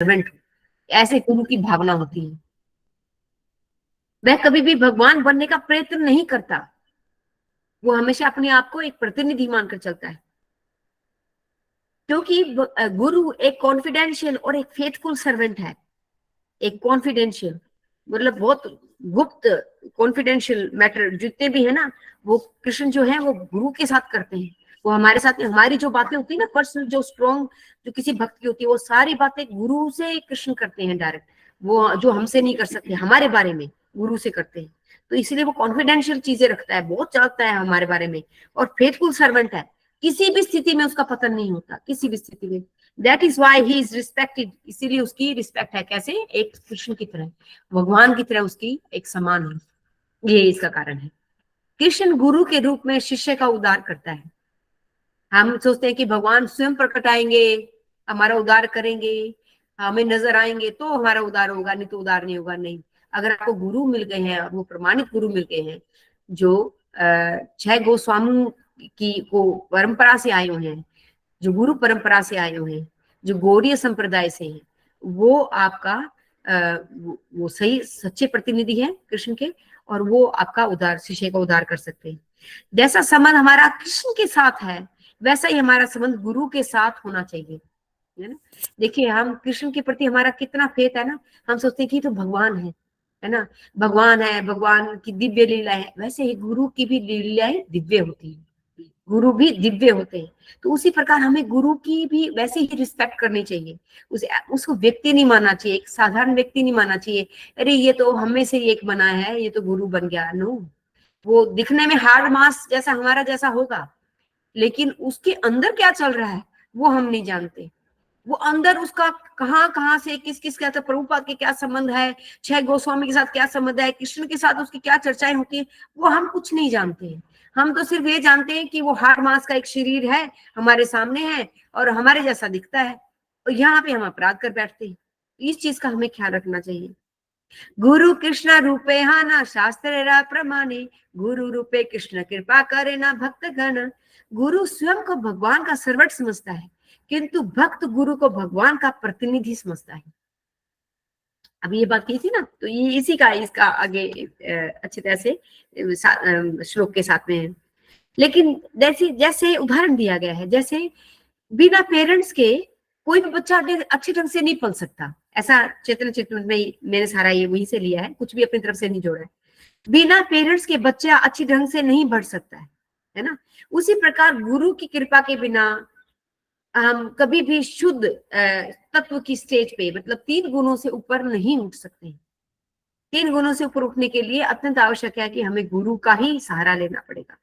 Servant, ऐसे गुरु की भावना होती है। वह कभी भी भगवान बनने का प्रयत्न नहीं करता, वो हमेशा अपने आप को एक प्रतिनिधि मानकर चलता है, क्योंकि गुरु एक कॉन्फिडेंशियल और एक फेथफुल सर्वेंट है। एक कॉन्फिडेंशियल मतलब बहुत गुप्त, कॉन्फिडेंशियल मैटर जितने भी है ना, वो कृष्ण जो है वो गुरु के साथ करते हैं। वो हमारे साथ, हमारी जो बातें होती है ना पर्सनल, जो स्ट्रॉन्ग, जो किसी भक्त की होती है, वो सारी बातें गुरु से कृष्ण करते हैं डायरेक्ट। वो जो हमसे नहीं कर सकते, हमारे बारे में गुरु से करते हैं। तो इसलिए वो कॉन्फिडेंशियल चीजें रखता है, बहुत चाहता है हमारे बारे में, और फेथफुल सर्वेंट है। किसी भी स्थिति में उसका पतन नहीं होता, किसी भी स्थिति में। That is why he is respected, इसीलिए उसकी रिस्पेक्ट है। कैसे? एक कृष्ण की तरह, भगवान की तरह उसकी एक समान है। ये इसका कारण है। कृष्ण गुरु के रूप में शिष्य का उद्धार करता है। हम सोचते हैं कि भगवान स्वयं प्रकट आएंगे, हमारा उद्धार करेंगे, हमें नजर आएंगे तो हमारा उद्धार होगा, नहीं तो उद्धार नहीं होगा। नहीं, अगर आपको गुरु मिल गए हैं, वो प्रमाणित गुरु मिल गए हैं, जो 6 गोस्वामी की को परंपरा से आए हुए हैं, जो गुरु परंपरा से आए हुए हैं, जो गौड़ीय संप्रदाय से हैं, वो आपका वो सही सच्चे प्रतिनिधि हैं कृष्ण के, और वो आपका उद्धार, शिष्य का उद्धार कर सकते हैं। जैसा संबंध हमारा कृष्ण के साथ है, वैसा ही हमारा संबंध गुरु के साथ होना चाहिए, है ना। देखिए, हम कृष्ण के प्रति हमारा कितना फेथ है ना, हम सोचते हैं कि तो भगवान है ना, भगवान है, भगवान की दिव्य लीला है। वैसे ही गुरु की भी लीलाएं दिव्य होती है, गुरु भी दिव्य होते हैं। तो उसी प्रकार हमें गुरु की भी वैसे ही रिस्पेक्ट करनी चाहिए। उसको व्यक्ति नहीं मानना चाहिए, एक साधारण व्यक्ति नहीं मानना चाहिए, अरे ये तो हम में से एक बना है, ये तो गुरु बन गया। नो, वो दिखने में हार्ड मास जैसा, हमारा जैसा होगा, लेकिन उसके अंदर क्या चल रहा है वो हम नहीं जानते। वो अंदर उसका कहाँ कहाँ से किस किस के साथ, प्रभुपाद के क्या संबंध है, 6 गोस्वामी के साथ क्या संबंध है, कृष्ण के साथ उसकी क्या चर्चाएं होती है, वो हम कुछ नहीं जानते हैं। हम तो सिर्फ ये जानते हैं कि वो हाड़ मांस का एक शरीर है, हमारे सामने है और हमारे जैसा दिखता है, और यहाँ पे हम अपराध कर बैठते हैं। इस चीज का हमें ख्याल रखना चाहिए। गुरु कृष्ण रूपे हाना शास्त्र प्रमाणे, गुरु रूपे कृष्ण कृपा करे ना भक्त गण। गुरु स्वयं को भगवान का सर्वट समझता है, किंतु भक्त गुरु को भगवान का प्रतिनिधि समझता है। अब ये बात की थी ना, तो ये इसी का, इसका आगे अच्छी तरह से श्लोक के साथ में है। लेकिन जैसे जैसे उदाहरण दिया गया है, जैसे बिना पेरेंट्स के कोई भी बच्चा अच्छे ढंग से नहीं पल सकता। ऐसा चेतन चित्र में मैंने सारा ये वहीं से लिया है, कुछ भी अपनी तरफ से नहीं जोड़ा है। बिना पेरेंट्स के बच्चा अच्छी ढंग से नहीं बढ़ सकता है ना। उसी प्रकार गुरु की कृपा के बिना हम कभी भी शुद्ध तत्व की स्टेज पे, मतलब 3 गुणों से ऊपर नहीं उठ सकते। 3 गुणों से ऊपर उठने के लिए अत्यंत आवश्यक है कि हमें गुरु का ही सहारा लेना पड़ेगा।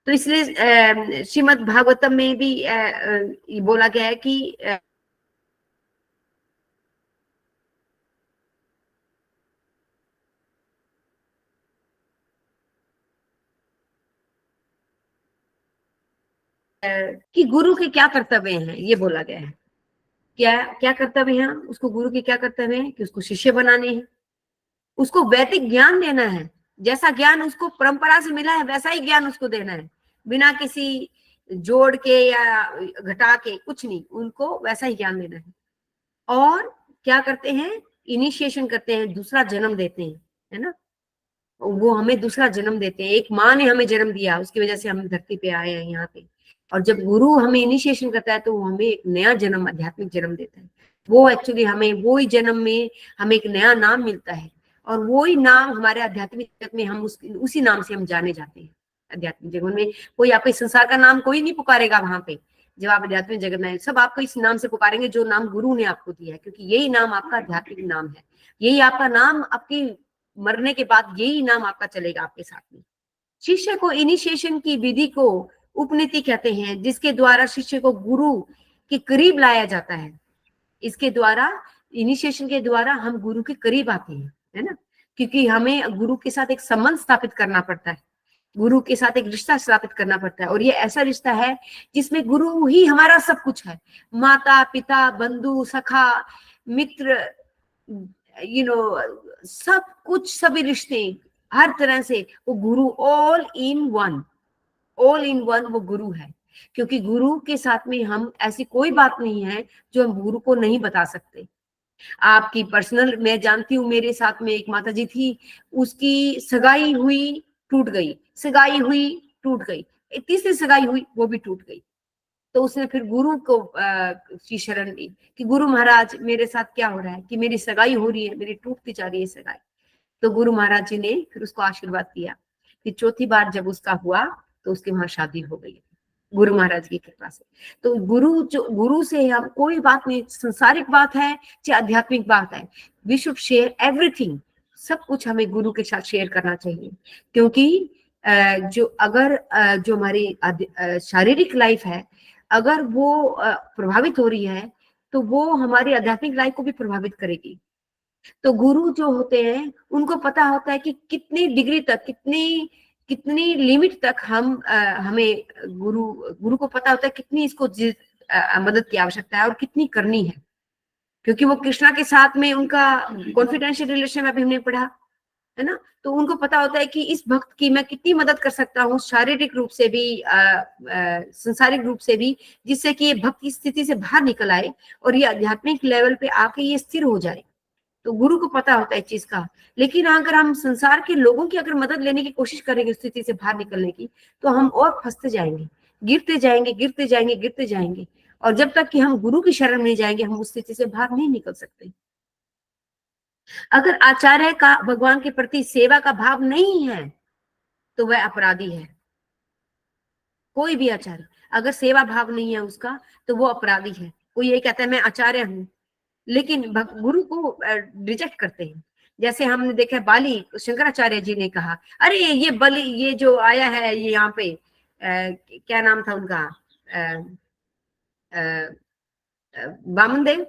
तो इसलिए श्रीमद् भागवतम में भी ये बोला गया है कि गुरु के क्या कर्तव्य हैं, ये बोला गया है। क्या क्या कर्तव्य हैं उसको, गुरु के क्या कर्तव्य हैं कि उसको शिष्य बनाने हैं, उसको वैदिक ज्ञान देना है। जैसा ज्ञान उसको परंपरा से मिला है वैसा ही ज्ञान उसको देना है, बिना किसी जोड़ के या घटा के, कुछ नहीं, उनको वैसा ही ज्ञान देना है। और क्या करते हैं, इनिशिएशन करते हैं, दूसरा जन्म देते हैं, है ना। वो हमें दूसरा जन्म देते हैं। एक माँ ने हमें जन्म दिया, उसकी वजह से हम धरती पे आए हैं यहाँ पे। और जब गुरु हमें इनिशिएशन करता है तो वो हमें एक नया जन्म, आध्यात्मिक जन्म देता है। वो एक्चुअली हमें वो ही जन्म में हमें एक नया नाम मिलता है, और वो ही नाम हमारे आध्यात्मिक जगत में हम उसी नाम से हम जाने जाते हैं। आध्यात्मिक जगत में कोई आपको इस संसार का नाम कोई नहीं पुकारेगा वहां पे। जब आप आध्यात्मिक जगत में, सब आपको इस नाम से पुकारेंगे जो नाम गुरु ने आपको दिया है, क्योंकि यही नाम आपका आध्यात्मिक नाम है। यही आपका नाम, आपकी मरने के बाद यही नाम आपका चलेगा आपके साथ में। शिष्य को इनिशिएशन की विधि को उपनीति कहते हैं, जिसके द्वारा शिष्य को गुरु के करीब लाया जाता है। इसके द्वारा, इनिशिएशन के द्वारा हम गुरु के करीब आते हैं, है ना, क्योंकि हमें गुरु के साथ एक संबंध स्थापित करना पड़ता है, गुरु के साथ एक रिश्ता स्थापित करना पड़ता है। और ये ऐसा रिश्ता है जिसमें गुरु ही हमारा सब कुछ है, माता पिता बंधु सखा मित्र, सब कुछ, सभी रिश्ते, हर तरह से वो गुरु, all in one, all in one वो गुरु है। क्योंकि गुरु के साथ में हम ऐसी कोई बात नहीं है जो हम गुरु को नहीं बता सकते। आपकी पर्सनल, मैं जानती हूँ, मेरे साथ में एक माता जी थी, उसकी सगाई हुई, टूट गई, सगाई हुई, टूट गई, तीसरी सगाई हुई, वो भी टूट गई। तो उसने फिर गुरु को की शरण ली कि गुरु महाराज मेरे साथ क्या हो रहा है कि मेरी सगाई हो रही है, मेरी टूटती जा रही है सगाई। तो गुरु महाराज जी ने फिर उसको आशीर्वाद दिया कि चौथी बार जब उसका हुआ तो उसकी वहां शादी हो गई, गुरु महाराज की कृपा से। तो गुरु से हम कोई बात नहीं, संसारिक बात है चाहे आध्यात्मिक बात है, वी शुड शेयर एवरीथिंग। सब कुछ हमें गुरु के साथ शेयर करना चाहिए, क्योंकि जो हमारी शारीरिक लाइफ है, अगर वो प्रभावित हो रही है तो वो हमारी आध्यात्मिक लाइफ को भी प्रभावित करेगी। तो गुरु जो होते हैं उनको पता होता है कि कितनी डिग्री तक, कितनी कितनी लिमिट तक हमें गुरु गुरु को पता होता है कितनी इसको मदद की आवश्यकता है और कितनी करनी है, क्योंकि वो कृष्णा के साथ में उनका कॉन्फिडेंशियल रिलेशन अभी हमने पढ़ा है ना। तो उनको पता होता है कि इस भक्त की मैं कितनी मदद कर सकता हूँ, शारीरिक रूप से भी, संसारिक रूप से भी, जिससे कि ये भक्त की स्थिति से बाहर निकल आए और ये आध्यात्मिक लेवल पे आके ये स्थिर हो जाए। तो गुरु को पता होता है इस चीज का। लेकिन अगर हम संसार के लोगों की अगर मदद लेने की कोशिश करेंगे उस स्थिति से बाहर निकलने की, तो हम और फंसते जाएंगे, गिरते जाएंगे, गिरते जाएंगे, गिरते जाएंगे। और जब तक कि हम गुरु की शरण नहीं जाएंगे हम उस स्थिति से बाहर नहीं निकल सकते। अगर आचार्य का भगवान के प्रति सेवा का भाव नहीं है तो वह अपराधी है। कोई भी आचार्य अगर सेवा भाव नहीं है उसका तो वो अपराधी है। कोई ये कहता है मैं आचार्य हूं, लेकिन गुरु को रिजेक्ट करते हैं। जैसे हमने देखा बाली, शंकराचार्य जी ने कहा अरे ये बलि, ये जो आया है ये यहाँ पे क्या नाम था उनका, वामनदेव,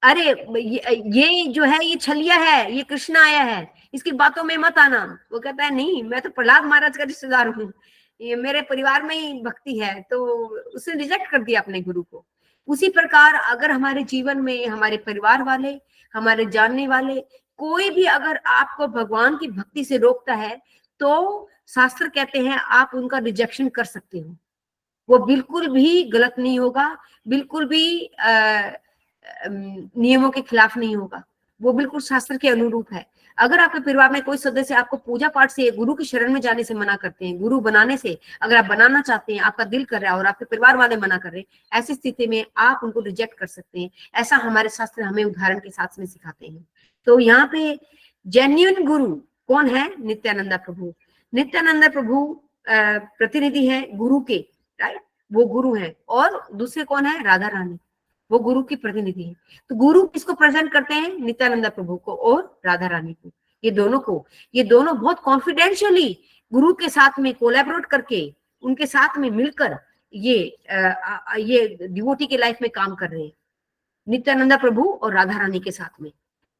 अरे ये जो है ये छलिया है, ये कृष्णा आया है, इसकी बातों में मत आना। वो कहता है नहीं, मैं तो प्रहलाद महाराज का रिश्तेदार हूँ, ये मेरे परिवार में ही भक्ति है। तो उसने रिजेक्ट कर दिया अपने गुरु को। उसी प्रकार अगर हमारे जीवन में हमारे परिवार वाले, हमारे जानने वाले कोई भी अगर आपको भगवान की भक्ति से रोकता है तो शास्त्र कहते हैं आप उनका रिजेक्शन कर सकते हो। वो बिल्कुल भी गलत नहीं होगा, बिल्कुल भी नियमों के खिलाफ नहीं होगा, वो बिल्कुल शास्त्र के अनुरूप है। अगर आपके परिवार में कोई सदस्य आपको पूजा पाठ से, गुरु की शरण में जाने से मना करते हैं, गुरु बनाने से अगर आप बनाना चाहते हैं, आपका दिल कर रहा है और आपके परिवार वाले मना कर रहे हैं, ऐसी स्थिति में आप उनको रिजेक्ट कर सकते हैं। ऐसा हमारे शास्त्र हमें उदाहरण के साथ में सिखाते हैं। तो यहाँ पे जेन्युइन गुरु कौन है? नित्यानंदा प्रभु। नित्यानंदा प्रभु प्रतिनिधि है गुरु के, राइट, वो गुरु है। और दूसरे कौन है? राधा रानी, वो गुरु की प्रतिनिधि है। तो गुरु किसको प्रेजेंट करते हैं? नित्यानंदा प्रभु को और राधा रानी को, ये दोनों को। ये दोनों बहुत कॉन्फिडेंशियली गुरु के साथ में कोलैबोरेट करके, उनके साथ में मिलकर ये डिवोटी के लाइफ में काम कर रहे हैं, नित्यानंदा प्रभु और राधा रानी के साथ में।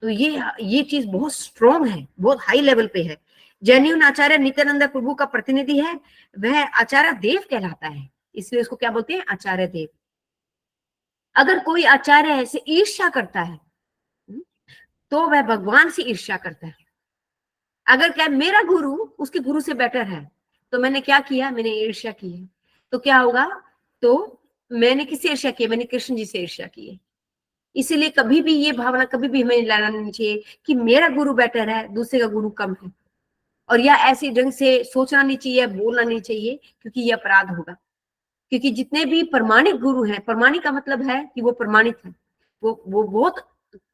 तो ये चीज बहुत स्ट्रॉन्ग है, बहुत हाई लेवल पे है। जेन्युइन आचार्य नित्यानंदा प्रभु का प्रतिनिधि है, वह आचार्य देव कहलाता है, इसलिए उसको क्या बोलते हैं? आचार्य देव। अगर कोई आचार्य ऐसे ईर्ष्या करता है तो वह भगवान से ईर्ष्या करता है। अगर क्या मेरा गुरु उसके गुरु से बेटर है तो मैंने क्या किया? मैंने ईर्ष्या की है। तो क्या होगा? तो मैंने किससे ईर्ष्या की? मैंने कृष्ण जी से ईर्ष्या की है। इसीलिए कभी भी ये भावना कभी भी हमें लाना नहीं चाहिए कि मेरा गुरु बेटर है, दूसरे का गुरु कम है, और या ऐसी ढंग से सोचना नहीं चाहिए, बोलना नहीं चाहिए, क्योंकि ये अपराध होगा। क्योंकि जितने भी प्रमाणित गुरु हैं, प्रमाणित का मतलब है कि वो प्रमाणित है, वो बहुत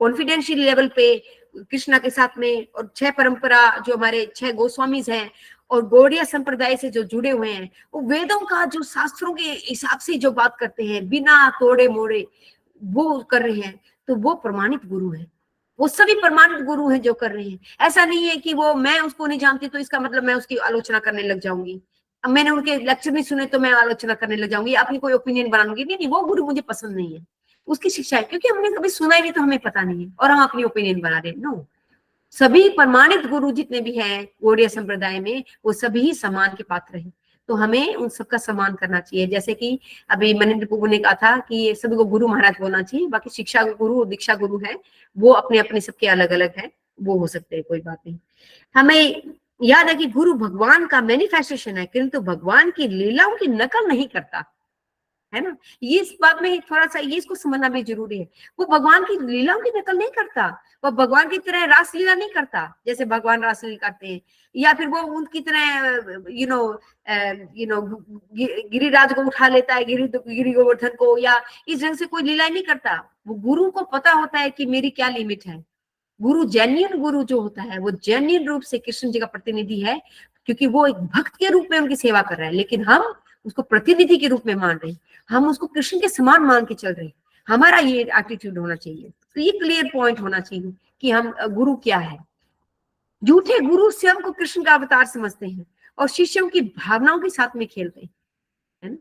कॉन्फिडेंशियल लेवल पे कृष्णा के साथ में, और 6 परंपरा जो हमारे 6 गोस्वामीज हैं और गौड़िया संप्रदाय से जो जुड़े हुए हैं, वो वेदों का जो शास्त्रों के हिसाब से जो बात करते हैं बिना तोड़े मोड़े वो कर रहे हैं, तो वो प्रमाणित गुरु है। वो सभी प्रमाणित गुरु हैं जो कर रहे हैं। ऐसा नहीं है कि वो, मैं उसको नहीं जानती तो इसका मतलब मैं उसकी आलोचना करने लग जाऊंगी, अब मैंने उनके लेक्चर नहीं सुने तो मैं आलोचना करने लग जाऊंगी, अपनी कोई ओपिनियन बनाऊंगी। नहीं, वो गुरु मुझे पसंद नहीं है, उसकी शिक्षा है, क्योंकि हमने कभी सुना ही नहीं तो हमें पता नहीं है और हम अपनी ओपिनियन बना रहे हैं। नो, सभी प्रमाणित गुरु जितने भी हैं गौड़िया संप्रदाय में, वो सभी ही सम्मान के पात्र हैं। तो हमें उन सबका सम्मान करना चाहिए। जैसे कि अभी मनिंद्र प्रभु ने कहा था कि ये सभी को गुरु महाराज बोलना चाहिए, बाकी शिक्षा गुरु और दीक्षा गुरु है वो अपने अपने सबके अलग अलग है, वो हो सकते हैं, कोई बात नहीं। हमें याद है कि गुरु भगवान का मैनिफेस्टेशन है, किंतु भगवान की लीलाओं की नकल नहीं करता, है ना। ये इस बात में थोड़ा सा ये इसको समझना भी जरूरी है। वो भगवान की लीलाओं की नकल नहीं करता, वो भगवान की तरह रासलीला नहीं करता जैसे भगवान रासलीला करते हैं, या फिर वो उनकी तरह गिरिराज को उठा लेता है, गिरी गोवर्धन को, या इस ढंग से कोई लीला नहीं करता। वो गुरु को पता होता है कि मेरी क्या लिमिट है। गुरु जेन्युइन गुरु जो होता है वो जेन्युइन रूप से कृष्ण जी का प्रतिनिधि है, क्योंकि वो एक भक्त के रूप में उनकी सेवा कर रहा है, लेकिन हम उसको प्रतिनिधि के रूप में मान रहे हैं, हम उसको कृष्ण के समान मान के चल रहे हैं। हमारा ये एटीट्यूड होना चाहिए। तो ये क्लियर पॉइंट होना चाहिए कि हम गुरु क्या है। झूठे गुरु स्वयं को कृष्ण का अवतार समझते हैं और शिष्यों की भावनाओं के साथ में खेलते हैं, है ना।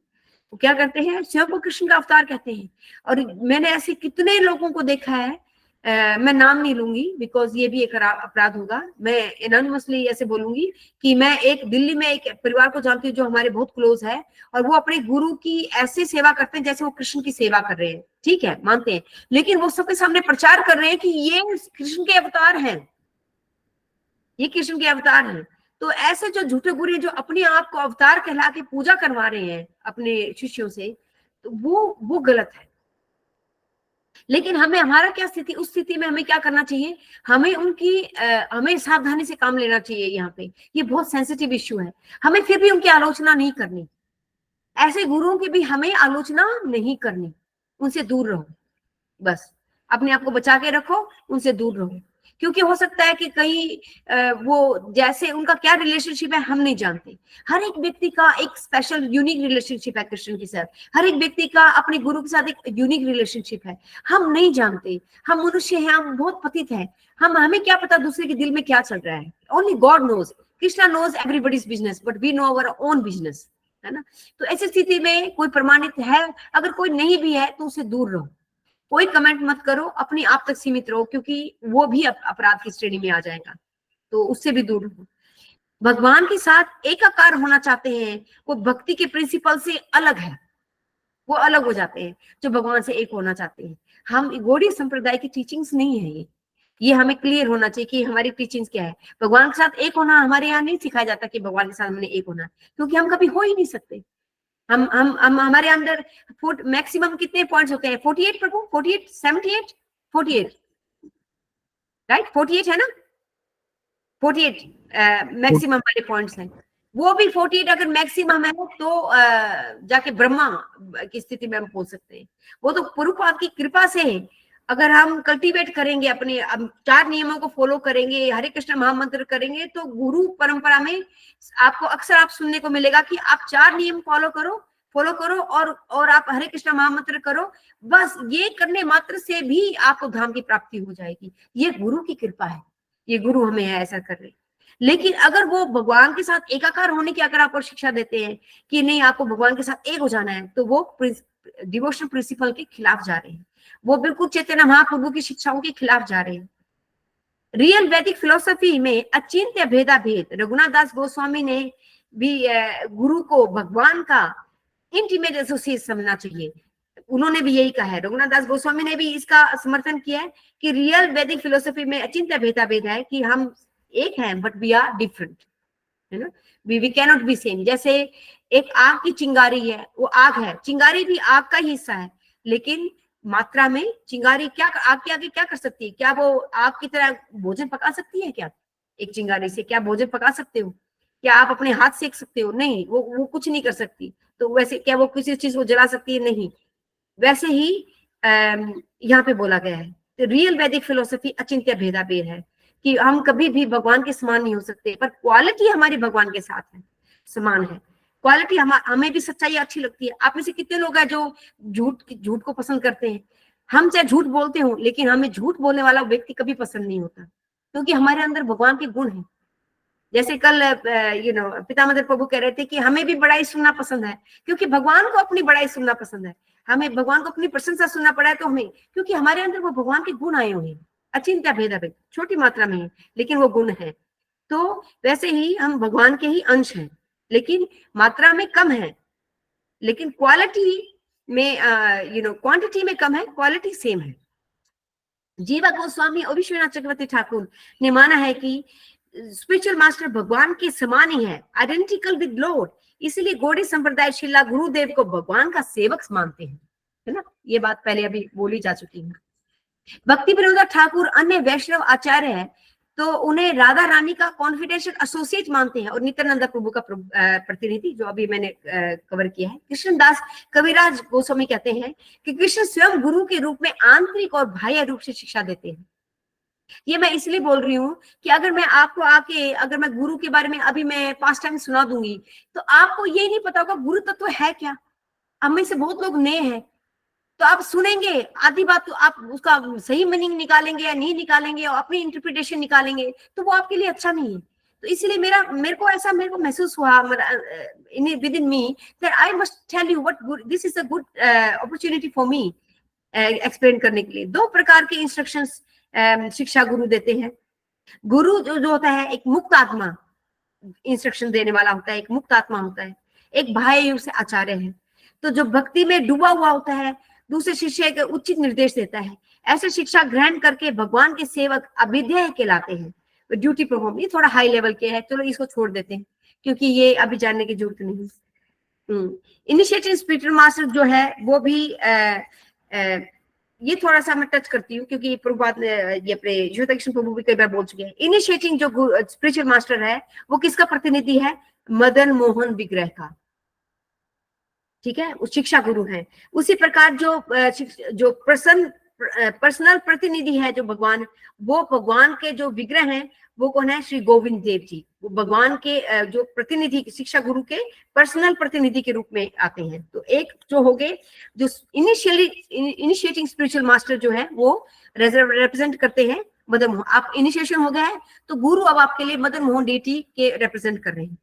वो क्या करते हैं, स्वयं को कृष्ण का अवतार कहते हैं। और मैंने ऐसे कितने लोगों को देखा है, मैं नाम नहीं लूंगी बिकॉज ये भी एक अपराध होगा, मैं एनोनिमसली ऐसे बोलूंगी कि मैं एक दिल्ली में एक परिवार को जानती हूँ जो हमारे बहुत क्लोज है, और वो अपने गुरु की ऐसे सेवा करते हैं जैसे वो कृष्ण की सेवा कर रहे हैं, ठीक है, मानते हैं, लेकिन वो सबके सामने प्रचार कर रहे हैं कि ये कृष्ण के अवतार हैं, ये कृष्ण के अवतार हैं। तो ऐसे जो झूठे गुरु जो अपने आप को अवतार कहला के पूजा करवा रहे हैं अपने शिष्यों से, तो वो गलत है। लेकिन हमें हमारा क्या स्थिति, उस स्थिति में हमें क्या करना चाहिए, हमें हमें सावधानी से काम लेना चाहिए। यहाँ पे ये बहुत सेंसिटिव इश्यू है, हमें फिर भी उनकी आलोचना नहीं करनी, ऐसे गुरुओं की भी हमें आलोचना नहीं करनी, उनसे दूर रहो, बस अपने आप को बचा के रखो, उनसे दूर रहो। क्योंकि हो सकता है कि कहीं वो जैसे उनका क्या रिलेशनशिप है हम नहीं जानते। हर एक व्यक्ति का एक स्पेशल यूनिक रिलेशनशिप है कृष्ण के साथ, हर एक व्यक्ति का अपने गुरु के साथ एक यूनिक रिलेशनशिप है, हम नहीं जानते। हम मनुष्य हैं, हम बहुत पतित हैं, हमें क्या पता दूसरे के दिल में क्या चल रहा है। Only god knows, Krishna knows everybody's business but we know our own business, है ना। तो ऐसी स्थिति में कोई प्रमाणित है, अगर कोई नहीं भी है तो उससे दूर रहो, कोई कमेंट मत करो, अपने आप तक सीमित रहो, क्योंकि वो भी अपराध की श्रेणी में आ जाएगा, तो उससे भी दूर रहो। भगवान के साथ एकाकार होना चाहते हैं, वो भक्ति के प्रिंसिपल से अलग है, वो अलग हो जाते हैं जो भगवान से एक होना चाहते हैं। हम गौड़ीय संप्रदाय की टीचिंग्स नहीं है ये हमें क्लियर होना चाहिए कि हमारी टीचिंग्स क्या है। भगवान के साथ एक होना हमारे यहाँ नहीं सिखाया जाता कि भगवान के साथ हमने एक होना, क्योंकि हम कभी हो ही नहीं सकते। हम हमारे अंदर मैक्सिमम कितने पॉइंट्स होते हैं, 48 प्रभु, 48, 78, 48, राइट, 48 है ना, 48 मैक्सिमम हमारे पॉइंट्स हैं। वो भी 48 अगर मैक्सिमम है तो जाके ब्रह्मा की स्थिति में हम पहुंच सकते हैं। वो तो प्रभुपाद की कृपा से है। अगर हम कल्टीवेट करेंगे, अपने 4 नियमों को फॉलो करेंगे, हरे कृष्ण महामंत्र करेंगे, तो गुरु परंपरा में आपको अक्सर आप सुनने को मिलेगा कि आप 4 नियम फॉलो करो और आप हरे कृष्ण महामंत्र करो, बस ये करने मात्र से भी आपको धाम की प्राप्ति हो जाएगी। ये गुरु की कृपा है, ये गुरु हमें ऐसा कर रहे हैं। लेकिन अगर वो भगवान के साथ एकाकार होने की अगर आपको शिक्षा देते हैं कि नहीं आपको भगवान के साथ एक हो जाना है, तो वो डिवोशन प्रिंसिपल के खिलाफ जा रहे हैं, वो बिल्कुल चैतन्य महाप्रभु की शिक्षाओं के खिलाफ जा रहे हैं। रियल वैदिक फिलोसफी में अचिंत्य भेदा भेद, रघुनाथ दास गोस्वामी ने भी गुरु को भगवान का इंटीमेट एसोसिएट समझना चाहिए, उन्होंने भी यही कहा है। रघुनाथ दास गोस्वामी ने भी इसका समर्थन किया है कि रियल वैदिक फिलोसफी में अचिंत्य भेदा भेद है, कि हम एक हैं बट वी आर डिफरेंट, है ना, we can not be same. जैसे एक आग की चिंगारी है, वो आग है, चिंगारी भी आग का ही हिस्सा है, लेकिन मात्रा में चिंगारी क्या आग के आगे क्या कर सकती है, क्या वो आग की तरह भोजन पका सकती है क्या? एक चिंगारी से क्या भोजन पका सकते हो? क्या आप अपने हाथ सेक सकते हो? नहीं, वो कुछ नहीं कर सकती। तो वैसे क्या वो किसी चीज को जला सकती है? नहीं। वैसे ही यहाँ पे बोला गया है, तो रियल वैदिक फिलोसफी अचिंत्य भेदा भेद है, कि हम कभी भी भगवान के समान नहीं हो सकते, पर क्वालिटी हमारी भगवान के साथ है, समान है। क्वालिटी हमें भी सच्चाई अच्छी लगती है। आप में से कितने लोग हैं जो झूठ को पसंद करते हैं? हम चाहे झूठ बोलते हो, लेकिन हमें झूठ बोलने वाला व्यक्ति कभी पसंद नहीं होता, क्योंकि हमारे अंदर भगवान के गुण है। जैसे कल पितामह प्रभु कह रहे थे कि हमें भी बड़ाई सुनना पसंद है, क्योंकि भगवान को अपनी बड़ाई सुनना पसंद है। हमें भगवान को अपनी प्रशंसा सुनना पड़ा है, तो हमें, क्योंकि हमारे अंदर वो भगवान के गुण आए हुए हैं, अचिंत्य भेदा भेद, छोटी मात्रा में है लेकिन वो गुण है। तो वैसे ही हम भगवान के ही अंश हैं, लेकिन मात्रा में कम है, लेकिन क्वालिटी में क्वांटिटी में कम है, क्वालिटी सेम है। जीवा गोस्वामी और विश्वनाथ चक्रवर्ती ठाकुर ने माना है कि स्पिरिचुअल मास्टर भगवान के समान ही है, आइडेंटिकल विद लॉर्ड। इसलिए गौड़ी संप्रदाय शिला गुरुदेव को भगवान का सेवक मानते हैं, है ना। ये बात पहले अभी बोली जा चुकी है। भक्ति विनोदा ठाकुर अन्य वैष्णव आचार्य है तो उन्हें राधा रानी का कॉन्फिडेंशियल एसोसिएट मानते हैं और नित्यानंद प्रभु का प्रतिनिधि, जो अभी मैंने कवर किया है। कृष्णदास कविराज गोस्वामी कहते हैं कि कृष्ण स्वयं गुरु के रूप में आंतरिक और बाह्य रूप से शिक्षा देते हैं। ये मैं इसलिए बोल रही हूँ कि अगर मैं आपको आके अगर मैं गुरु के बारे में अभी मैं पास्ट टाइम सुना दूंगी तो आपको ये नहीं पता होगा गुरु तत्व है क्या। हम में से बहुत लोग नए हैं तो आप सुनेंगे आधी बात तो आप उसका सही मीनिंग निकालेंगे या नहीं निकालेंगे और अपनी इंटरप्रिटेशन निकालेंगे तो वो आपके लिए अच्छा नहीं है। तो इसलिए मेरे को महसूस हुआ in within me that I must tell you what this is a good opportunity for me explain करने के लिए। दो प्रकार के इंस्ट्रक्शंस शिक्षा गुरु देते हैं। गुरु जो होता है एक मुक्त आत्मा इंस्ट्रक्शन देने वाला होता है, एक मुक्त आत्मा होता है, एक बाह्य युग से आचार्य है। तो जो भक्ति में डूबा हुआ होता है दूसरे शिष्य के उचित निर्देश देता है। ऐसे शिक्षा ग्रहण करके भगवान के सेवक अभिधेय कहलाते हैं। ड्यूटी परफॉर्म, ये थोड़ा हाई लेवल के है, चलो इसको छोड़ देते हैं क्योंकि ये अभी जानने की जरूरत नहीं। इनिशिएटिव स्पिरिचुअल मास्टर जो है वो भी ये थोड़ा सा मैं टच करती हूँ क्योंकि प्रभुपाद ये अपने कृष्ण प्रभु भी कई बार बोल चुके हैं। इनिशिएटिंग जो स्पिरिचुअल मास्टर है वो किसका प्रतिनिधि है? मदन मोहन विग्रह का, ठीक है, वो शिक्षा गुरु है। उसी प्रकार जो पर्सनल प्रतिनिधि है जो भगवान, वो भगवान के जो विग्रह हैं वो कौन है? श्री गोविंद देव जी। वो भगवान के जो प्रतिनिधि शिक्षा गुरु के पर्सनल प्रतिनिधि के रूप में आते हैं। तो एक जो हो गए जो इनिशिएटिंग स्पिरिचुअल मास्टर जो है वो रिप्रेजेंट करते हैं मदन मोहन। आप इनिशिएशन हो गया है तो गुरु अब आपके लिए मदन मोहन डेटी के रिप्रेजेंट कर रहे हैं।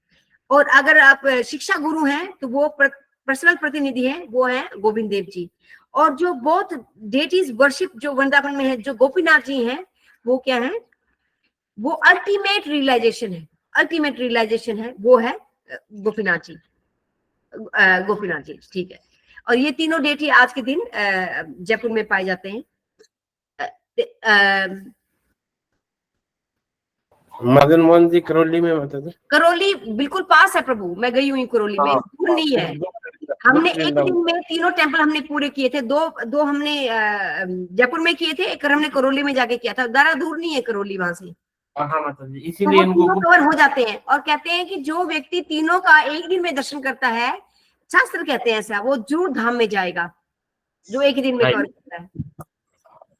और अगर आप शिक्षा गुरु हैं तो वो पर्सनल प्रतिनिधि है वो है गोविंद देव जी। और जो बोथ डेटीज वर्शिप जो वृंदावन में है जो गोपीनाथ जी हैं वो क्या है? वो अल्टीमेट रियलाइजेशन है, अल्टीमेट रियलाइजेशन है वो है गोपीनाथ जी, गोपीनाथ जी, ठीक है। और ये तीनों डेटी आज के दिन जयपुर में पाए जाते हैं। मदन मोहन जी करौली में माता जी। करौली बिल्कुल पास है प्रभु, मैं गई हुई करौली में, दूर नहीं है। हमने एक दिन में तीनों टेम्पल हमने पूरे किए थे। दो हमने जयपुर में किए थे, एक हमने करौली में जाके किया था। ज्यादा दूर नहीं है करौली वहां से। हाँ माता जी, तो इसीलिए वो तीनों कवर हो जाते हैं। और कहते हैं कि जो व्यक्ति तीनों का एक दिन में दर्शन करता है, शास्त्र कहते हैं ऐसा, वो जरूर धाम में जाएगा, जो एक ही दिन में कवर करता है।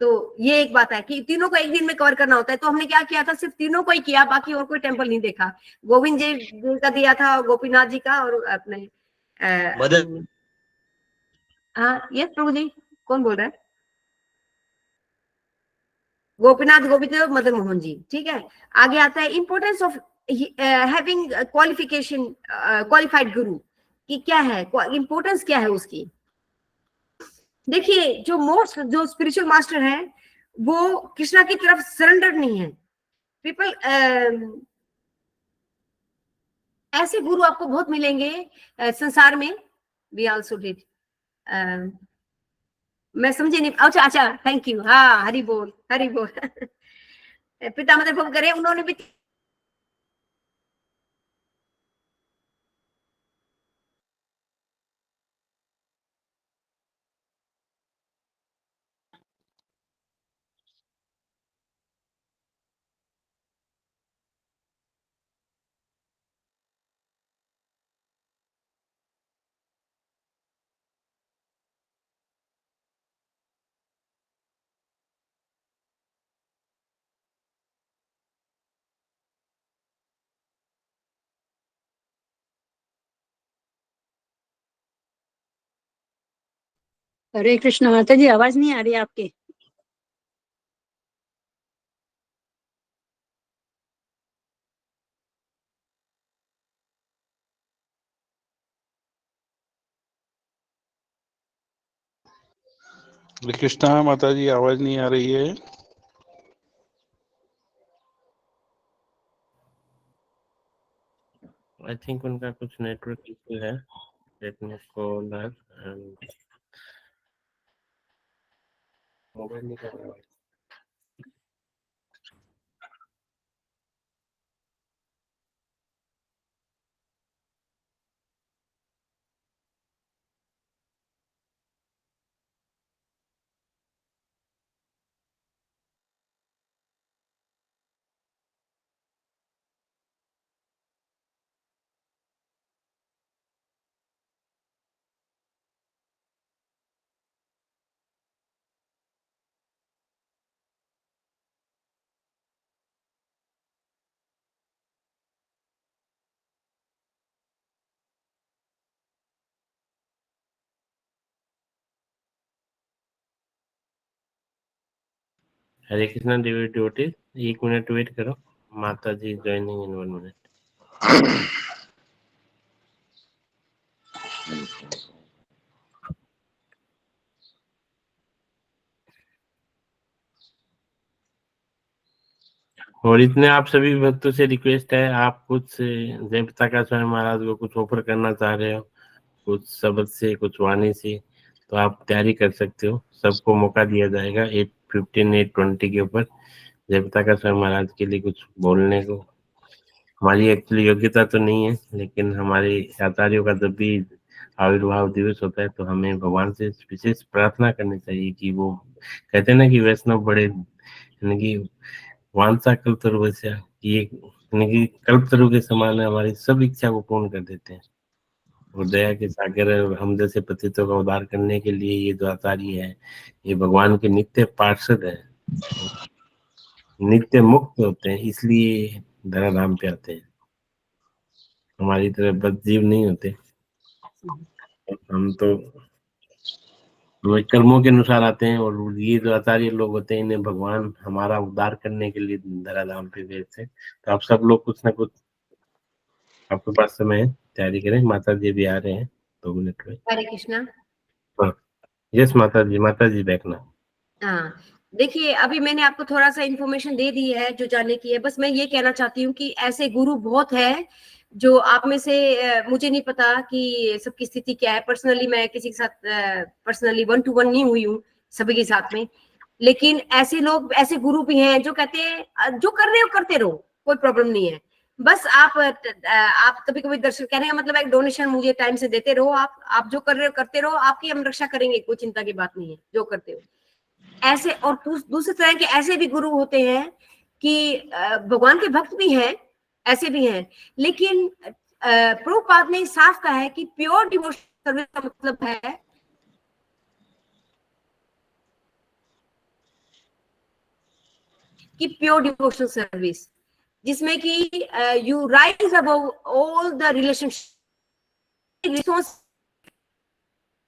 तो ये एक बात है कि तीनों को एक दिन में कवर करना होता है। तो हमने क्या किया था? सिर्फ तीनों को ही किया, बाकी और कोई टेम्पल नहीं देखा। गोविंद जी का दिया था, गोपीनाथ जी का, और अपने हाँ यस प्रभु जी, कौन बोल रहा है? गोपीनाथ गोविंद मदन मोहन जी, ठीक है। आगे आता है importance of having qualification, qualified गुरु की क्या है, इंपोर्टेंस क्या है उसकी। देखिए जो स्पिरिचुअल मास्टर है वो कृष्णा की तरफ सरेंडर नहीं है। पीपल ऐसे गुरु आपको बहुत मिलेंगे संसार में। वी आल्सो डिड, मैं समझे नहीं। अच्छा अच्छा, थैंक यू, हाँ हरि बोल हरि बोल। पिता मदर प्रभु करे, उन्होंने भी हरे कृष्ण माता जी, आवाज नहीं आ रही आपकी। हरे कृष्णा माता जी, आवाज नहीं आ रही है। आई थिंक उनका कुछ नेटवर्क इशू है। Let me call that and mobile नहीं कर रहा है। हरे कृष्णा डिवोटीज, 1 मिनट वेट करो, माता जी ज्वाइनिंग इन 1 मिनट। और इतने आप सभी भक्तों से रिक्वेस्ट है, आप कुछ जय प्रकाश स्वामी महाराज को कुछ ऑफर करना चाह रहे हो, कुछ शब्द से, कुछ वाणी से, तो आप तैयारी कर सकते हो। सबको मौका दिया जाएगा 8:15 8:20 के ऊपर जय प्रकाश स्वामी महाराज के लिए कुछ बोलने को। हमारी एक्चुअली योग्यता तो नहीं है, लेकिन हमारे आचार्यों का जब भी आविर्भाव दिवस होता है तो हमें भगवान से विशेष प्रार्थना करनी चाहिए कि वो कहते हैं ना कि वैष्णव बड़े, यानी कि वांछा कल्पतरु वैसा, ये यानी कि कल्पतरु के समान हमारी सब इच्छा को पूर्ण कर देते हैं। और दया के सागर हम जैसे पतितों का उद्धार करने के लिए ये जो आचार्य है, ये भगवान के नित्य पार्षद है, नित्य मुक्त होते हैं, इसलिए धराधाम पे आते हैं। हमारी तरह बदजीव नहीं होते, हम तो हमारे कर्मों के अनुसार आते हैं। और ये जो आचार्य लोग होते हैं, इन्हें भगवान हमारा उद्धार करने के लिए धराधाम पे भेजते हैं। तो आप सब लोग कुछ ना कुछ, आपके पास समय है, तैयारी करें। माता जी भी आ रहे हैं 2 मिनट में। हरे कृष्णा। हाँ, यस माता जी बैठना। हाँ, देखिए अभी मैंने आपको थोड़ा सा इन्फॉर्मेशन दे दी है जो जानने की है। बस मैं ये कहना चाहती हूँ कि ऐसे गुरु बहुत है जो आप में से मुझे नहीं पता कि सबकी स्थिति क्या है। पर्सनली मैं किसी के साथ पर्सनली 1 to 1 नहीं हुई हूँ सभी के साथ में, लेकिन ऐसे लोग, ऐसे गुरु भी हैं जो कहते हैं जो कर रहे हो करते रहो, कोई प्रॉब्लम नहीं है। बस आप कभी कभी दर्शन, कहने का मतलब एक डोनेशन मुझे टाइम से देते रहो। आप जो कर रहे हो करते रहो, आपकी हम रक्षा करेंगे, कोई चिंता की बात नहीं है जो करते हो। ऐसे और दूसरे तरह के ऐसे भी गुरु होते हैं कि भगवान के भक्त भी हैं, ऐसे भी हैं, लेकिन प्रभुपाद ने साफ कहा है कि प्योर डिवोशन सर्विस का मतलब है कि प्योर डिवोशनल सर्विस, जिसमें कि you rise above all the relationship, resource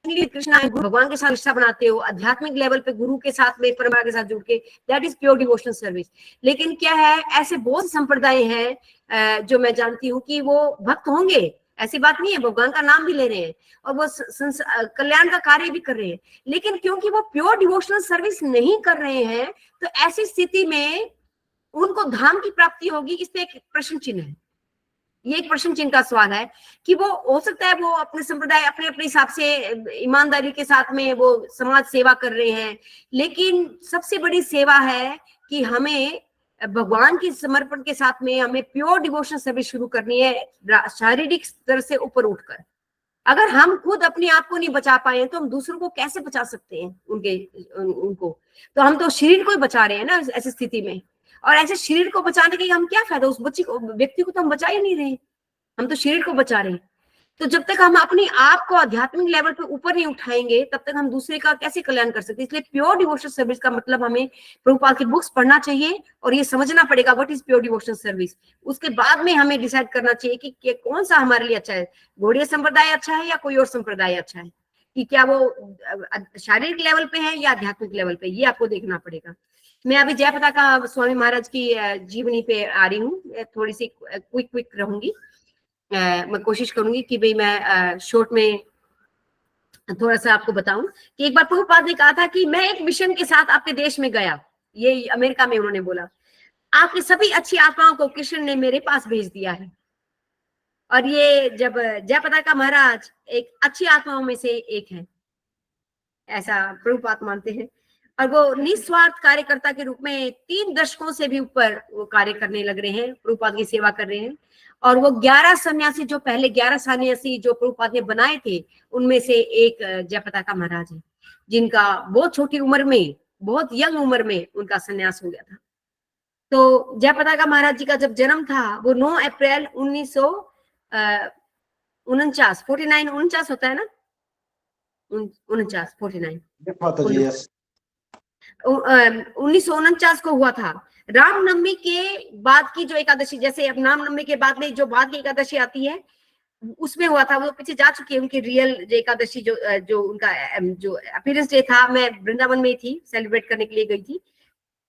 Krishna भगवान के साथ रिश्ता बनाते हो, आध्यात्मिक लेवल पे गुरु के साथ में, परंपरा के साथ जुड़ के, that is pure devotional service. लेकिन क्या है, ऐसे बहुत संप्रदाय हैं जो मैं जानती हूँ कि वो भक्त होंगे, ऐसी बात नहीं है, भगवान का नाम भी ले रहे हैं और वो कल्याण का कार्य भी कर रहे हैं, लेकिन क्योंकि वो प्योर डिवोशनल सर्विस नहीं कर रहे हैं, तो ऐसी स्थिति में उनको धाम की प्राप्ति होगी, इस पे एक प्रश्न चिन्ह है। ये एक प्रश्न चिन्ह का सवाल है कि वो हो सकता है वो अपने संप्रदाय अपने अपने हिसाब से ईमानदारी के साथ में वो समाज सेवा कर रहे हैं, लेकिन सबसे बड़ी सेवा है कि हमें भगवान की समर्पण के साथ में हमें प्योर डिवोशन सर्विस शुरू करनी है, शारीरिक स्तर से ऊपर उठकर। अगर हम खुद अपने आप को नहीं बचा पाए तो हम दूसरों को कैसे बचा सकते हैं, उनको तो हम तो शरीर को ही बचा रहे हैं ना ऐसी स्थिति में। और ऐसे शरीर को बचाने के हम क्या फायदा, उस बच्चे को, व्यक्ति को तो हम बचा ही नहीं रहे, हम तो शरीर को बचा रहे हैं। तो जब तक हम अपने आप को आध्यात्मिक लेवल पे ऊपर नहीं उठाएंगे, तब तक हम दूसरे का कैसे कल्याण कर सकते हैं। इसलिए प्योर डिवोशनल सर्विस का मतलब हमें प्रभुपाद की बुक्स पढ़ना चाहिए और ये समझना पड़ेगा what is pure devotional service. उसके बाद में हमें डिसाइड करना चाहिए कि कौन सा हमारे लिए अच्छा है, गौड़ीय संप्रदाय अच्छा है या कोई और संप्रदाय अच्छा है, कि क्या वो शारीरिक लेवल पे है या आध्यात्मिक लेवल पे, ये आपको देखना पड़ेगा। मैं अभी जय पताका स्वामी महाराज की जीवनी पे आ रही हूँ, थोड़ी सी क्विक रहूंगी। मैं कोशिश करूंगी कि भाई मैं शॉर्ट में थोड़ा सा आपको बताऊं कि एक बार प्रभुपाद ने कहा था कि मैं एक मिशन के साथ आपके देश में गया, ये अमेरिका में उन्होंने बोला, आपकी सभी अच्छी आत्माओं को कृष्ण ने मेरे पास भेज दिया है। और ये जब जय पताका महाराज एक अच्छी आत्माओं में से एक है, ऐसा प्रभुपाद मानते हैं। और वो निस्वार्थ कार्यकर्ता के रूप में 3 दशकों से भी ऊपर वो कार्य करने लग रहे हैं, प्रभुपाद की सेवा कर रहे हैं। और वो 11 सन्यासी, जो पहले 11 सन्यासी जो प्रभुपाद ने बनाए थे, उनमें से एक जय पताका महाराज है, जिनका बहुत छोटी उम्र में, बहुत यंग उम्र में उनका सन्यास हो गया था। तो जय पताका महाराज जी का जब जन्म था वो 9 अप्रैल 1949, 49 होता है ना, 49 1949 को हुआ था। रामनवमी के बाद की जो एकादशी, जैसे अब रामनवमी के बाद में जो बाद की एकादशी आती है, उसमें हुआ था। वो पीछे जा चुकी है उनकी रियल जो एकादशी, जो उनका जो अपीयरेंस डे था, मैं वृंदावन में थी, सेलिब्रेट करने के लिए गई थी।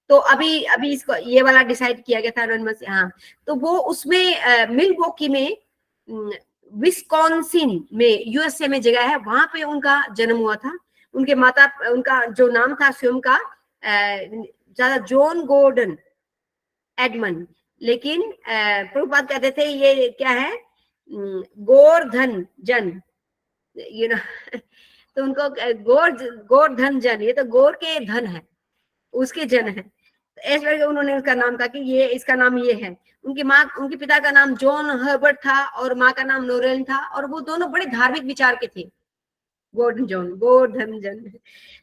तो अभी इसको ये वाला डिसाइड किया गया था एनोनिमस, हाँ। तो वो उसमें मिलवॉकी में, विस्कॉन्सिन में, यूएसए में जगह है, वहां पे उनका जन्म हुआ था। उनका जो नाम था स्वयं का ज्यादा जॉन गॉर्डन एडमंड, लेकिन प्रभुपाद कहते थे ये क्या है, गोवर्धन जन, यू नो। तो उनको गोवर्धन जन, ये तो गोर के धन है, उसके जन है, ऐसे करके उन्होंने उसका नाम कहा कि ये इसका नाम ये है। उनके पिता का नाम जॉन हर्बर्ट था और माँ का नाम नोरेन था, और वो दोनों बड़े धार्मिक विचार के थे, गोवर्धन जन,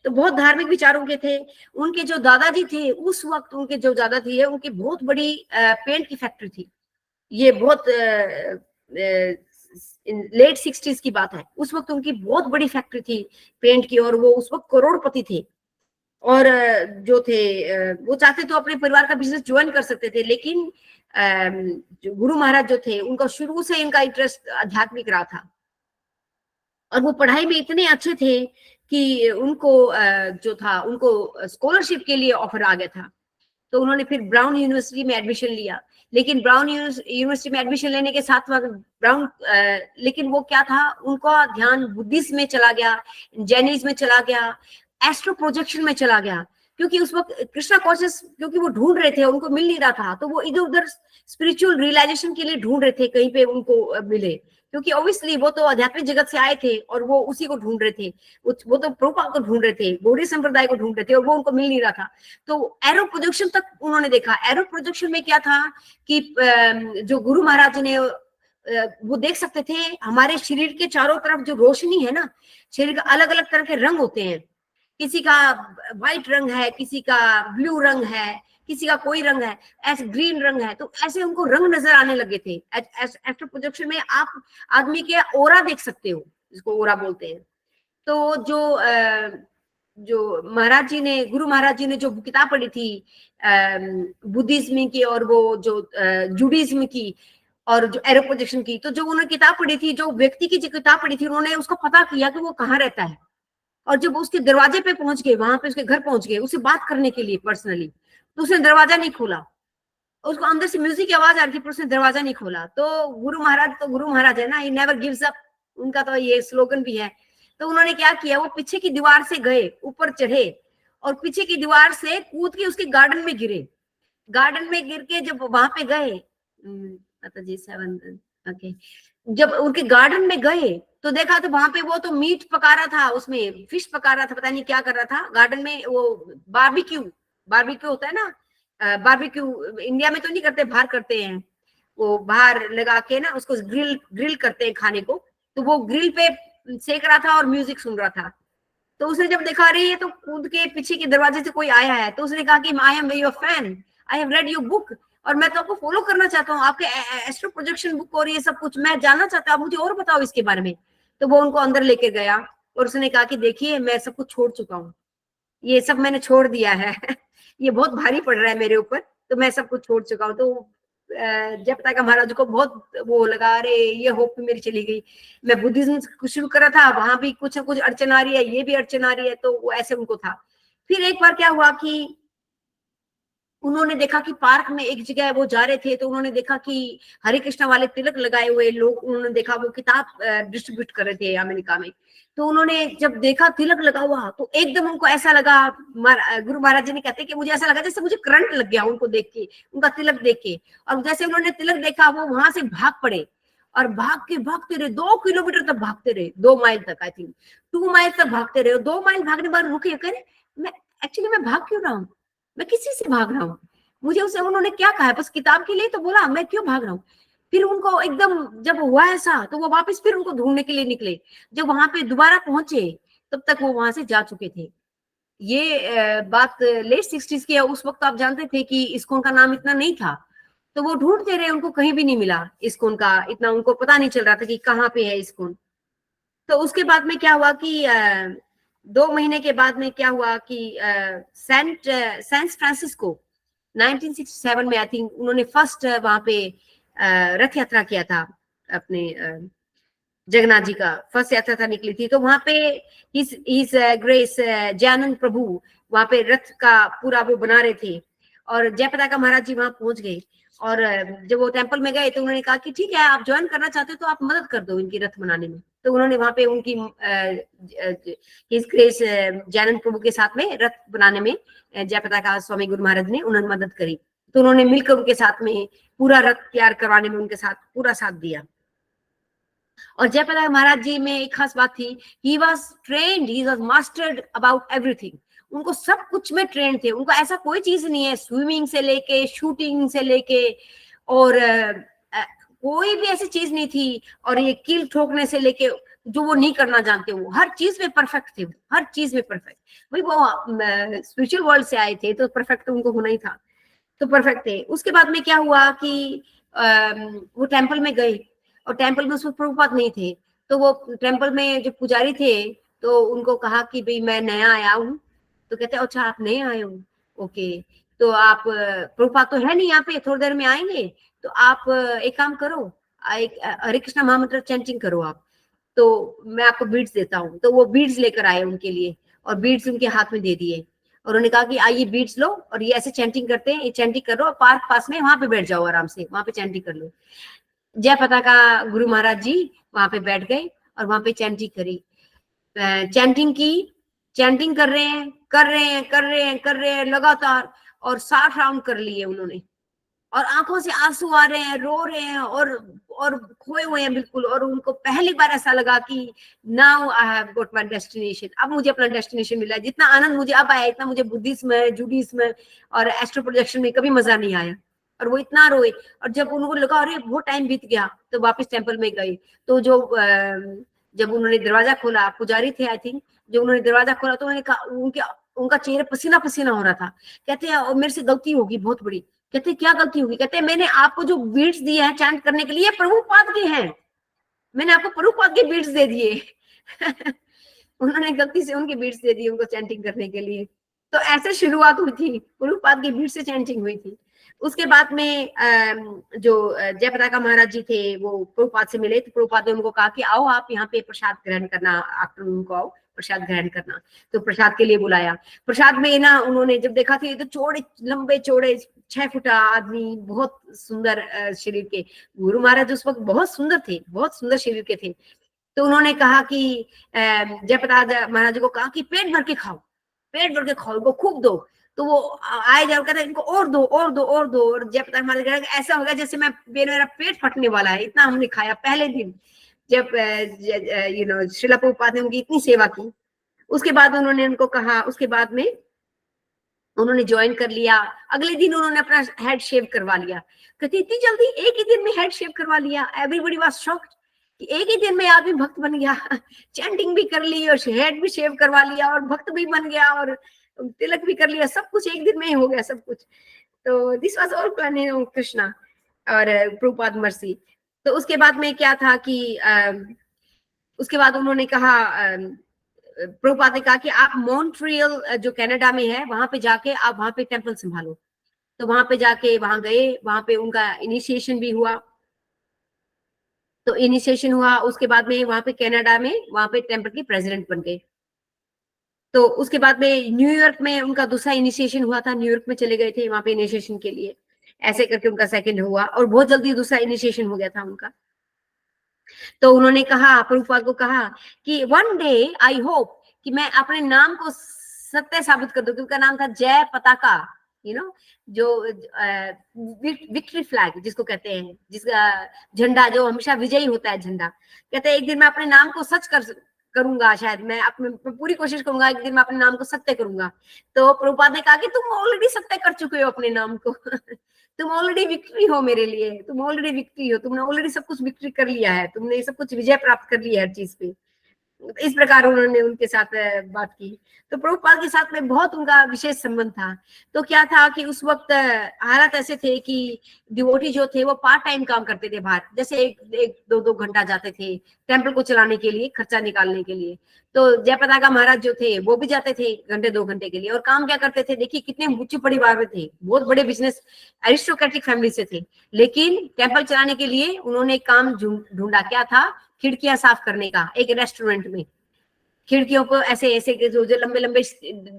तो बहुत धार्मिक विचारों के थे। उनके जो दादाजी थे उस वक्त, उनके जो दादाजी है, उनकी बहुत बड़ी पेंट की फैक्ट्री थी। ये बहुत लेट 60s की बात है। उस वक्त उनकी बहुत बड़ी फैक्ट्री थी पेंट की, और वो उस वक्त करोड़पति थे। और जो थे वो चाहते तो अपने परिवार का बिजनेस ज्वाइन कर सकते थे, लेकिन जो गुरु महाराज जो थे, उनका शुरू से इनका इंटरेस्ट आध्यात्मिक रहा था, और वो पढ़ाई में इतने अच्छे थे कि उनको जो था, उनको स्कॉलरशिप के लिए ऑफर आ गया था। तो उन्होंने फिर ब्राउन यूनिवर्सिटी में एडमिशन लिया, लेकिन ब्राउन यूनिवर्सिटी में एडमिशन लेने के साथ लेकिन वो क्या था, उनका ध्यान बुद्धिज्म में चला गया, जैनिज्म में चला गया, एस्ट्रो प्रोजेक्शन में चला गया, क्योंकि उस वक्त कृष्णा कॉन्शियस, क्योंकि वो ढूंढ रहे थे, उनको मिल नहीं रहा था, तो वो इधर उधर स्पिरिचुअल रियलाइजेशन के लिए ढूंढ रहे थे, कहीं पे उनको मिले, क्योंकि ऑब्वियसली वो तो आध्यात्मिक जगत से आए थे और वो उसी को ढूंढ रहे थे, वो तो प्रभुपाद को ढूंढ रहे थे, गौड़ीय संप्रदाय को ढूंढ रहे थे, और वो उनको मिल नहीं रहा था। तो एरो प्रोजेक्शन तक उन्होंने देखा। एरो प्रोजेक्शन में क्या था कि जो गुरु महाराज ने वो देख सकते थे हमारे शरीर के चारों तरफ जो रोशनी है ना, शरीर का अलग अलग तरह के रंग होते हैं, किसी का व्हाइट रंग है, किसी का ब्लू रंग है, किसी का कोई रंग है, ऐसे ग्रीन रंग है, तो ऐसे उनको रंग नजर आने लगे थे। एस्ट्रो प्रोजेक्शन में आप आदमी के ओरा देख सकते हो, जिसको ओरा बोलते हैं। तो जो महाराज जी ने, गुरु महाराज जी ने जो किताब पढ़ी थी बुद्धिज्म की, और वो जो जूडिज्म की, और जो एरो प्रोजेक्शन की, तो जो उन्होंने किताब पढ़ी थी, जो व्यक्ति की जो किताब पढ़ी थी, उन्होंने उसको पता किया कि वो कहाँ रहता है, और जब उसके दरवाजे पे पहुंच गए, वहां पे उसके घर पहुंच गए उससे बात करने के लिए पर्सनली, तो उसने दरवाजा नहीं खोला, उसको अंदर से म्यूजिक की आवाज आ रही थी, पर उसने दरवाजा नहीं खोला। तो गुरु महाराज है ना, ही नेवर गिव्स अप, उनका तो ये स्लोगन भी है। तो उन्होंने क्या किया, वो पीछे की दीवार से गए, ऊपर चढ़े, और पीछे की दीवार से कूद के उसके गार्डन में गिरे। गार्डन में गिर के जब वहां पे गए, माता जी 7, ओके, जब उनके गार्डन में गए तो देखा, तो वहां पे वो तो मीट पका रहा था, उसमें फिश पका रहा था, पता नहीं क्या कर रहा था गार्डन में। वो बारबेक्यू होता है ना, बारबेक्यू इंडिया में तो नहीं करते, बाहर करते हैं, वो बाहर लगा के ना उसको ग्रिल करते हैं खाने को। तो वो ग्रिल पे सेक रहा था और म्यूजिक सुन रहा था। तो उसने जब देखा, अरे ये तो कूद के पीछे के दरवाजे से कोई आया है, तो उसने कहा कि I am your fan, I have read your book, और मैं तो आपको फॉलो करना चाहता हूँ, आपके एस्ट्रो प्रोजेक्शन बुक और ये सब कुछ मैं जानना चाहता हूँ, आप मुझे और बताओ इसके बारे में। तो वो उनको अंदर लेके गया और उसने कहा कि देखिए, मैं सब कुछ छोड़ चुका हूँ, ये सब मैंने छोड़ दिया है ये बहुत भारी पड़ रहा है मेरे ऊपर, तो मैं सब कुछ छोड़ चुका हूँ। तो जब तक महाराज को बहुत वो लगा, अरे ये होप मेरी चली गई, मैं बुद्धिज्म शुरू करा था, वहां भी कुछ ना कुछ अड़चन आ रही है, ये भी अड़चन आ रही है, तो वो ऐसे उनको था। फिर एक बार क्या हुआ कि उन्होंने देखा कि पार्क में एक जगह वो जा रहे थे, तो उन्होंने देखा कि हरे कृष्णा वाले तिलक लगाए हुए लोग, उन्होंने देखा वो किताब डिस्ट्रीब्यूट कर रहे थे अमेरिका में। तो उन्होंने जब देखा तिलक लगा हुआ, तो एकदम उनको ऐसा लगा, गुरु महाराज जी ने कहते कि मुझे ऐसा लगा जैसे मुझे करंट लग गया उनको देख के, उनका तिलक देख के। और जैसे उन्होंने तिलक देखा, वो वहां से भाग पड़े, और भागते रहे, 2 किलोमीटर तक भागते रहे, 2 माइल तक, आई थिंक 2 माइल तक भागते रहे। 2 माइल भागने बाद रुके, कह मैं एक्चुअली मैं भाग क्यों रहा हूँ, मैं किसी से भाग रहा हूँ, मुझे उसे उन्होंने क्या कहा है, बस किताब के लिए तो बोला, मैं क्यों भाग रहा हूँ। फिर उनको एकदम जब हुआ ऐसा, तो वो वापस फिर उनको ढूंढने के लिए निकले। जब वहां पे दोबारा पहुंचे, तब तक वो वहां से जा चुके थे। ये बात लेट 60s की है। उस वक्त आप जानते थे कि इस्कॉन का नाम इतना नहीं था, तो वो ढूंढते रहे, उनको कहीं भी नहीं मिला इस्कॉन का, इतना उनको पता नहीं चल रहा था कि कहाँ पे है इस्कॉन। तो उसके बाद में क्या हुआ कि 2 महीने के बाद में क्या हुआ कि सैन फ्रांसिस्को 1967 में, आई थिंक, उन्होंने फर्स्ट वहां पे रथ यात्रा किया था, अपने जगन्नाथ जी का फर्स्ट यात्रा था निकली थी। तो वहां पे हिज ग्रेस जयानंद प्रभु वहां पे रथ का पूरा वो बना रहे थे, और जयपताका महाराज जी वहां पहुंच गए, और जब वो टेम्पल में गए तो उन्होंने कहा कि ठीक है, आप ज्वाइन करना चाहते हो तो आप मदद कर दो इनकी रथ बनाने में। तो उन्होंने वहां पे उनकी हिज ग्रेस जैनंद प्रभु के साथ में रथ बनाने में जयपताका स्वामी गुरु महाराज ने उन्होंने मदद करी। तो उन्होंने मिलकर उनके साथ में पूरा रथ तैयार करवाने में उनके साथ पूरा साथ दिया। और जयपताका महाराज जी में एक खास बात थी, he was trained, he was mastered about everything. उनको सब कुछ में ट्रेन थे, उनको ऐसा कोई चीज नहीं है, स्विमिंग से लेके शूटिंग से लेके और कोई भी ऐसी चीज नहीं थी, और ये कील ठोकने से लेके जो वो नहीं करना जानते, वो हर चीज में परफेक्ट थे, हर चीज में परफेक्ट। भाई वो स्पिरिचुअल वर्ल्ड से आए थे तो परफेक्ट तो उनको होना ही था, तो परफेक्ट थे। उसके बाद में क्या हुआ कि वो टेम्पल में गए, और टेम्पल में उसमें प्रभुपाद नहीं थे। तो वो टेम्पल में जो पुजारी थे तो उनको कहा कि भाई मैं नया आया हूँ। तो कहते हैं अच्छा आप नए आए हो, ओके, तो आप प्रभुपाद तो है नहीं यहाँ पे, थोड़ी देर में आएंगे, तो आप एक काम करो, एक हरे कृष्णा महामंत्र चैंटिंग करो आप, तो मैं आपको बीड्स देता हूँ। तो वो बीड्स लेकर आए उनके लिए, और बीड्स उनके हाथ में दे दिए, और उन्होंने कहा कि आइए बीड्स लो, और ये ऐसे चैंटिंग करते हैं, ये चैंटिंग करो, और पार्क पास में वहां पे बैठ जाओ आराम से, वहां पे चैंटिंग कर लो। जयपताका गुरु महाराज जी वहां पे बैठ गए और वहां पे चैंटिंग करी, चैंटिंग की, चैंटिंग कर रहे हैं कर रहे हैं कर रहे हैं कर रहे हैं लगातार, और 60 राउंड कर लिए उन्होंने, और आंखों से आंसू आ रहे हैं, रो रहे हैं, और खोए हुए हैं बिल्कुल। और उनको पहली बार ऐसा लगा कि now I have got my destination, अब मुझे अपना डेस्टिनेशन मिला है। जितना आनंद मुझे अब आया, इतना मुझे बुद्धिज्म में, जूडिज्म में और एस्ट्रो प्रोजेक्शन में कभी मजा नहीं आया। और वो इतना रोए, और जब उनको लगा अरे वो टाइम बीत गया, तो वापस टेम्पल में गए। तो जो जब उन्होंने दरवाजा खोला, पुजारी थे आई थिंक, जो उन्होंने दरवाजा खोला तो उन्होंने कहा, उनका चेहरा पसीना पसीना हो रहा था। कहते हैं मेरे से गलती होगी बहुत बड़ी। कहते क्या गलती होगी? कहते मैंने आपको जो बीट्स दिए हैं चैंट करने के लिए प्रभुपाद के हैं, मैंने आपको प्रभुपाद के बीट्स दे दिए। उन्होंने गलती से उनके बीट्स दे दिए उनको चैंटिंग करने के लिए। तो ऐसे शुरुआत हुई थी, प्रभुपाद के बीट्स से चैंटिंग हुई थी। उसके बाद में जो जयपताका महाराज जी थे वो प्रभुपाद से मिले, तो प्रभुपाद ने उनको कहा कि आओ आप यहाँ पे प्रसाद ग्रहण करना, आफ्टरनून को आओ प्रसाद ग्रहण करना। तो प्रसाद के लिए बुलाया। प्रसाद में ना उन्होंने जब देखा थे तो चौड़े लंबे चौड़े 6 फुटा आदमी, बहुत सुंदर शरीर के गुरु महाराज उस वक्त बहुत सुंदर थे, बहुत सुंदर शरीर के थे। तो उन्होंने कहा कि जयपताका महाराज को कहा कि पेट भर के खाओ, पेट भर के खाओ, इनको खूब दो। तो वो आए जाओ, कहते इनको और दो और दो और दो। और जयपताका महाराज कहा ऐसा होगा जैसे मेरा पेट फटने वाला है, इतना हमने खाया पहले दिन जब श्रीला प्रभुपाद ने उनकी इतनी सेवा की। उसके बाद उन्होंने उनको कहा, उसके बाद में उन्होंने ज्वाइन कर लिया। अगले दिन उन्होंने अपना हेड शेव करवा लिया। कहते इतनी जल्दी एक ही दिन में हेड शेव करवा लिया। एवरीबॉडी वाज शॉक्ड कि एक ही दिन में आदमी भक्त बन गया, चैंटिंग भी कर ली और हेड भी शेव करवा लिया और भक्त भी बन गया और तिलक भी कर लिया, सब कुछ एक दिन में ही हो गया सब कुछ। तो this was all planning of Krishna और प्रभुपाद मर्सी। तो उसके बाद में क्या था कि उसके बाद उन्होंने कहा, प्रभुपाद ने कहा कि आप मॉन्ट्रियल जो कनाडा में है वहां पे जाके आप वहां पे टेम्पल संभालो। तो वहां पे जाके वहां गए, वहां पे उनका इनिशिएशन भी हुआ। तो इनिशिएशन हुआ, उसके बाद में वहां पे कनाडा में वहां पे टेम्पल के प्रेसिडेंट बन गए। तो उसके बाद में न्यूयॉर्क में उनका दूसरा इनिशिएशन हुआ था, न्यूयॉर्क में चले गए थे वहां पे इनिशिएशन के लिए। ऐसे करके उनका सेकंड हुआ और बहुत जल्दी दूसरा इनिशिएशन हो गया था उनका। तो उन्होंने कहा, प्रभुपाद को कहा कि वन डे आई होप कि मैं अपने नाम को सत्य साबित कर दूं। उनका नाम था जय पताका, जो विक्ट्री फ्लैग जिसको कहते हैं, जिसका झंडा जो हमेशा विजयी होता है झंडा। कहते हैं एक दिन मैं अपने नाम को सच करूंगा, शायद मैं पूरी कोशिश करूंगा एक दिन मैं अपने नाम को सत्य करूंगा। तो प्रभुपाद ने कहा कि तुम ऑलरेडी सत्य कर चुके हो अपने नाम को। तुम ऑलरेडी विक्ट्री हो मेरे लिए, तुम ऑलरेडी विक्ट्री हो, तुमने ऑलरेडी सब कुछ विक्ट्री कर लिया है, तुमने सब कुछ विजय प्राप्त कर लिया है हर चीज पे। इस प्रकार उन्होंने उनके साथ बात की। तो प्रभुपाद के साथ में बहुत उनका विशेष संबंध था। तो क्या था कि उस वक्त हालात ऐसे थे कि डिवोटी जो थे वो पार्ट टाइम काम करते थे बाहर, जैसे एक दो घंटा जाते थे टेम्पल को चलाने के लिए, खर्चा निकालने के लिए। तो जयपताका महाराज जो थे वो भी जाते थे घंटे 2 घंटे के लिए। और काम क्या करते थे, देखिए कितने उच्च परिवार में थे, बहुत बड़े बिजनेस एरिस्टोक्रेटिक फैमिली से थे, लेकिन टेम्पल चलाने के लिए उन्होंने काम ढूंढा। क्या था? खिड़कियां साफ करने का। एक रेस्टोरेंट में खिड़कियों को ऐसे ऐसे जो लंबे लंबे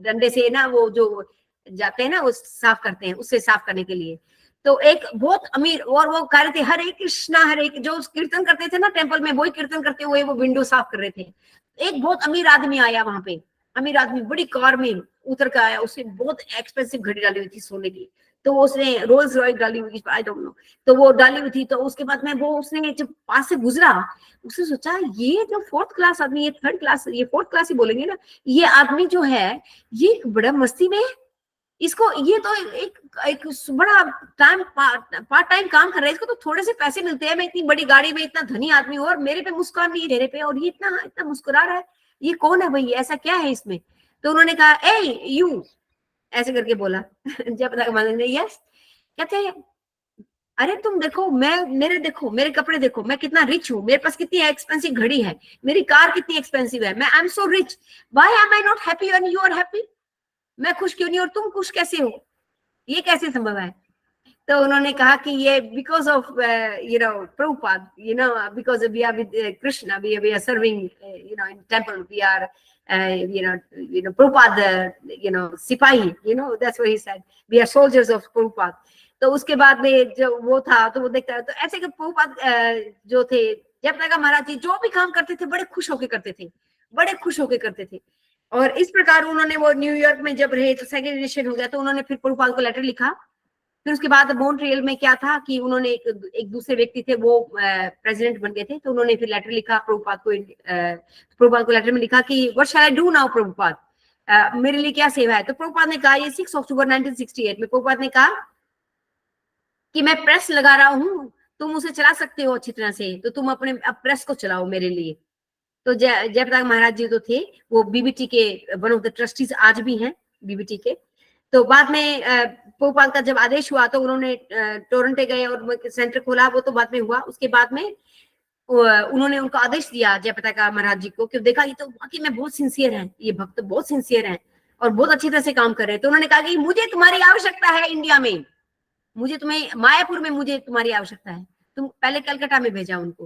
डंडे से ना, वो जो जाते हैं ना, वो साफ करते हैं, उससे साफ करने के लिए। तो एक बहुत अमीर, और वो कह रहे थे हरे कृष्णा हरे, जो कीर्तन करते थे ना टेम्पल में, वही कीर्तन करते हुए वो विंडो साफ कर रहे थे। एक बहुत अमीर आदमी आया वहां पे, अमीर आदमी बड़ी कार में उतर के आया, उसने बहुत एक्सपेंसिव घड़ी डाली हुई थी सोने की, तो उसने रोल्स रॉयस डाली हुई थी, आई डोंट नो, तो वो डाली हुई थी। तो उसके बाद में वो उसने जब पास से गुजरा, उसने सोचा ये जो 4th क्लास आदमी, ये 3rd क्लास, ये 4th क्लास ही बोलेंगे ना, ये आदमी जो है ये बड़ा मस्ती में, इसको ये तो एक एक बड़ा टाइम पार्ट टाइम काम कर रहा है, इसको तो थोड़े से पैसे मिलते हैं, मैं इतनी बड़ी गाड़ी में इतना धनी आदमी हूँ और मेरे पे मुस्कान नहीं, चेहरे पे, और ये इतना इतना मुस्कुरा रहा है, ये कौन है भाई, ऐसा क्या है इसमें? तो उन्होंने कहा ए यू, ऐसे करके बोला जब तक ने यस, कहते हैं अरे तुम देखो, देखो मेरे कपड़े देखो, मैं कितना रिच हूँ, मेरे पास कितनी एक्सपेंसिव घड़ी है, मेरी कार कितनी एक्सपेंसिव है, मैं I am so rich, why am I not happy and you are happy? मैं खुश क्यों नहीं और तुम खुश कैसे हो, ये कैसे संभव है? तो उन्होंने कहा कि ये because of Prabhupada, because we are with Krishna, we are serving in temple, we are Prabhupada सिपाही, that's what he said, we are soldiers of Prabhupada. तो उसके बाद में जो वो था, तो वो देखता है, तो ऐसे कि प्रभुपाद जो थे जयप्रकाश महाराज जी, जो भी काम करते थे बड़े खुश होके करते थे, बड़े खुश होके करते थे। और इस प्रकार उन्होंने, वो न्यूयॉर्क में जब रहे तो सेग्रीगेशन हो गया, तो उन्होंने फिर प्रभुपाद को लेटर लिखा। फिर उसके बाद मॉन्ट्रियल में क्या था कि उन्होंने एक दूसरे व्यक्ति थे, वो प्रेसिडेंट बन गए थे, तो उन्होंने फिर लेटर लिखा प्रभुपाद को लेटर में लिखा कि what shell I do now Prabhupada, मेरे लिए क्या सेवा है? तो प्रभुपाद ने कहा, ये 6 अक्टूबर 1968 में प्रभुपाद ने कहा कि मैं प्रेस लगा रहा हूँ, तुम उसे चला सकते हो अच्छी तरह से, तो तुम अपने प्रेस को चलाओ मेरे लिए। तो जयप्रकाश महाराज जी तो थे, वो बीबीटी के वन ऑफ द ट्रस्टीज आज भी हैं बीबीटी के। तो बाद में प्रभुपाद का जब आदेश हुआ तो उन्होंने टोरंटो गए और सेंटर खोला, वो तो बाद में हुआ। उसके बाद में उन्होंने उनको आदेश दिया जयप्रकाश महाराज जी को, कि देखा ये तो वाकई में बहुत सिंसियर है, ये भक्त बहुत सिंसियर है और बहुत अच्छी तरह से काम कर रहे हैं। तो उन्होंने कहा कि मुझे तुम्हारी आवश्यकता है इंडिया में, मुझे तुम्हें मायापुर में, मुझे तुम्हारी आवश्यकता है। तुम पहले कलकत्ता में भेजा उनको,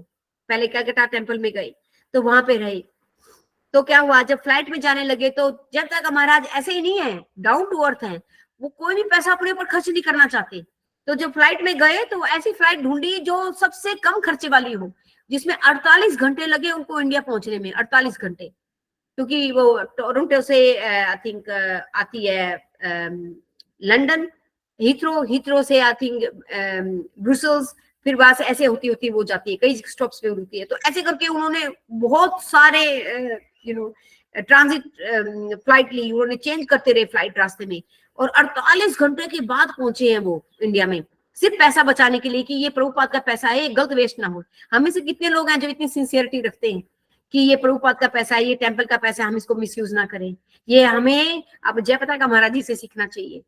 पहले कलकत्ता टेम्पल में गए, तो वहां पे रहे। तो क्या हुआ, जब फ्लाइट में जाने लगे तो जब तक महाराज ऐसे ही नहीं है, डाउन टू अर्थ है, वो कोई भी पैसा अपने ऊपर खर्च नहीं करना चाहते। तो जब फ्लाइट में गए तो ऐसी फ्लाइट ढूंढी जो सबसे कम खर्चे वाली हो, जिसमें 48 घंटे लगे उनको इंडिया पहुंचने में, 48 घंटे, क्योंकि वो टोरंटो से आई थिंक आती है लंदन, हीथ्रो से आई थिंक ब्रुसेल्स, फिर वहां से ऐसे होती होती वो जाती है, कई स्टॉप्स पे रुकती है। तो ऐसे करके उन्होंने बहुत सारे ट्रांजिट फ्लाइट ली, उन्होंने चेंज करते रहे फ्लाइट रास्ते में, और 48 घंटे के बाद पहुंचे हैं वो इंडिया में, सिर्फ पैसा बचाने के लिए कि ये प्रभुपाद का पैसा है, ये गलत वेस्ट ना हो। हमें से कितने लोग हैं जो इतनी सिंसियरिटी रखते हैं कि ये प्रभुपाद का पैसा है, ये टेम्पल का पैसा है, हम इसको मिसयूज ना करें। ये हमें अब जयप्रकाश महाराज जी से सीखना चाहिए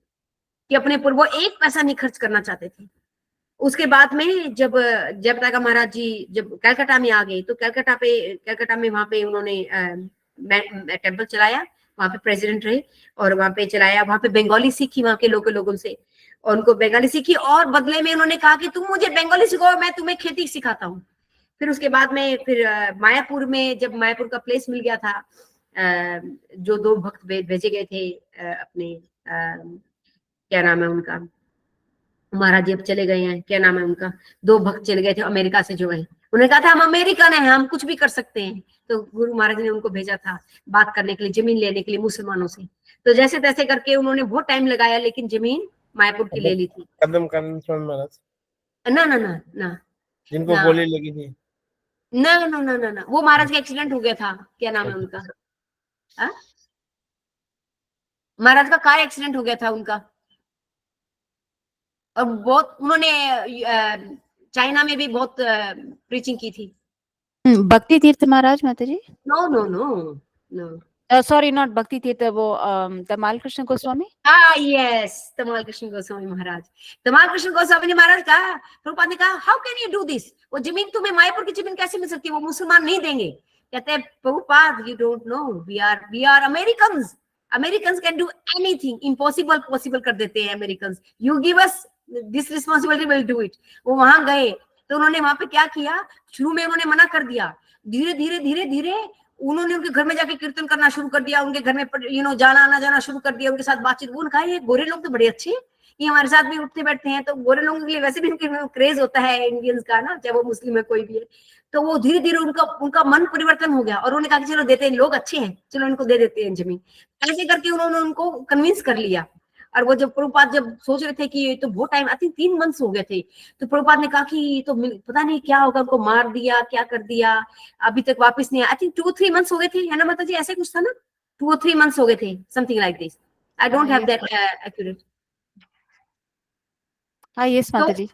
कि अपने वो एक पैसा नहीं खर्च करना चाहते थे। उसके बाद में जब जयप्रकाश महाराज जी जब कलकत्ता में आ गए, तो कलकत्ता में वहां पे उन्होंने टेम्पल चलाया, वहां पे प्रेसिडेंट रहे और वहां पे चलाया। वहां पे बंगाली सीखी वहां के लोगों से, और उनको बंगाली सीखी, और बदले में उन्होंने कहा कि तुम मुझे बंगाली सिखाओ, मैं तुम्हें खेती सिखाता हूँ। फिर उसके बाद में फिर मायापुर में, जब मायापुर का प्लेस मिल गया था, जो 2 भक्त भेजे गए थे अपने क्या नाम है उनका, महाराज जी अब चले गए हैं, क्या नाम है उनका, 2 भक्त चले गए थे अमेरिका से जो है, उन्होंने कहा था हम अमेरिकन हैं, हम कुछ भी कर सकते हैं। तो गुरु महाराज ने उनको भेजा था बात करने के लिए, जमीन लेने के लिए मुसलमानों से। तो जैसे तैसे करके उन्होंने बहुत टाइम लगाया, लेकिन जमीन मायापुर की ले ली थी। कदम कानन स्वामी महाराज, ना ना ना ना जिनको ना गोली लगी थी, ना ना ना ना ना, वो महाराज का एक्सीडेंट हो गया था, क्या नाम है उनका, महाराज का कार एक्सीडेंट हो गया था उनका। और बहुत उन्होंने चाइना में भी बहुत प्रीचिंग की थी। भक्ति तीर्थ महाराज माता ji, no no no no, sorry not Bhakti Tirtha, वो तमाल कृष्ण गोस्वामी। यस, तमाल कृष्ण गोस्वामी महाराज। तमाल कृष्ण गोस्वामी महाराज कहा, प्रभुपाद ने कहा how can you do this, वो जमीन तुम्हें मायापुर की जमीन कैसे मिल सकती है, वो मुसलमान नहीं देंगे। कहते हैं Prabhupada you don't know, we are Americans, Americans can do anything, impossible possible कर देते हैं Americans, you give us this responsibility, will do it. वो वहां गए तो उन्होंने वहां पे क्या किया, शुरू में उन्होंने मना कर दिया, धीरे धीरे धीरे धीरे उन्होंने उनके घर में जाके कीर्तन करना शुरू कर दिया, उनके घर में जाना आना जाना शुरू कर दिया, उनके साथ बातचीत। वो कहा ये गोरे लोग तो बड़े अच्छे हैं, ये हमारे साथ भी उठते बैठते हैं। तो गोरे लोगों के लिए वैसे भी उनके क्रेज होता है इंडियंस का ना, चाहे वो मुस्लिम है कोई भी है। तो वो धीरे धीरे उनका मन परिवर्तन हो गया और उन्होंने कहा कि चलो देते हैं, लोग अच्छे हैं, चलो इनको दे देते हैं जमीन। ऐसे करके उन्होंने उनको कन्विंस कर लिया। और वो जब प्रभुपाद जब सोच रहे थे कि ये तो बहुत टाइम, आई थिंक 3 मंथ्स हो गए थे, तो प्रभुपाद ने कहा कि तो पता नहीं क्या होगा, उनको मार दिया, क्या कर दिया, अभी तक वापस नहीं आया। आई थिंक 2-3 मंथ्स हो गए थे, है ना माता जी, ऐसे कुछ था ना, 2 और 3 मंथ्स हो गए थे, something like this. I don't have that accurate. हाँ यस माता तो जी।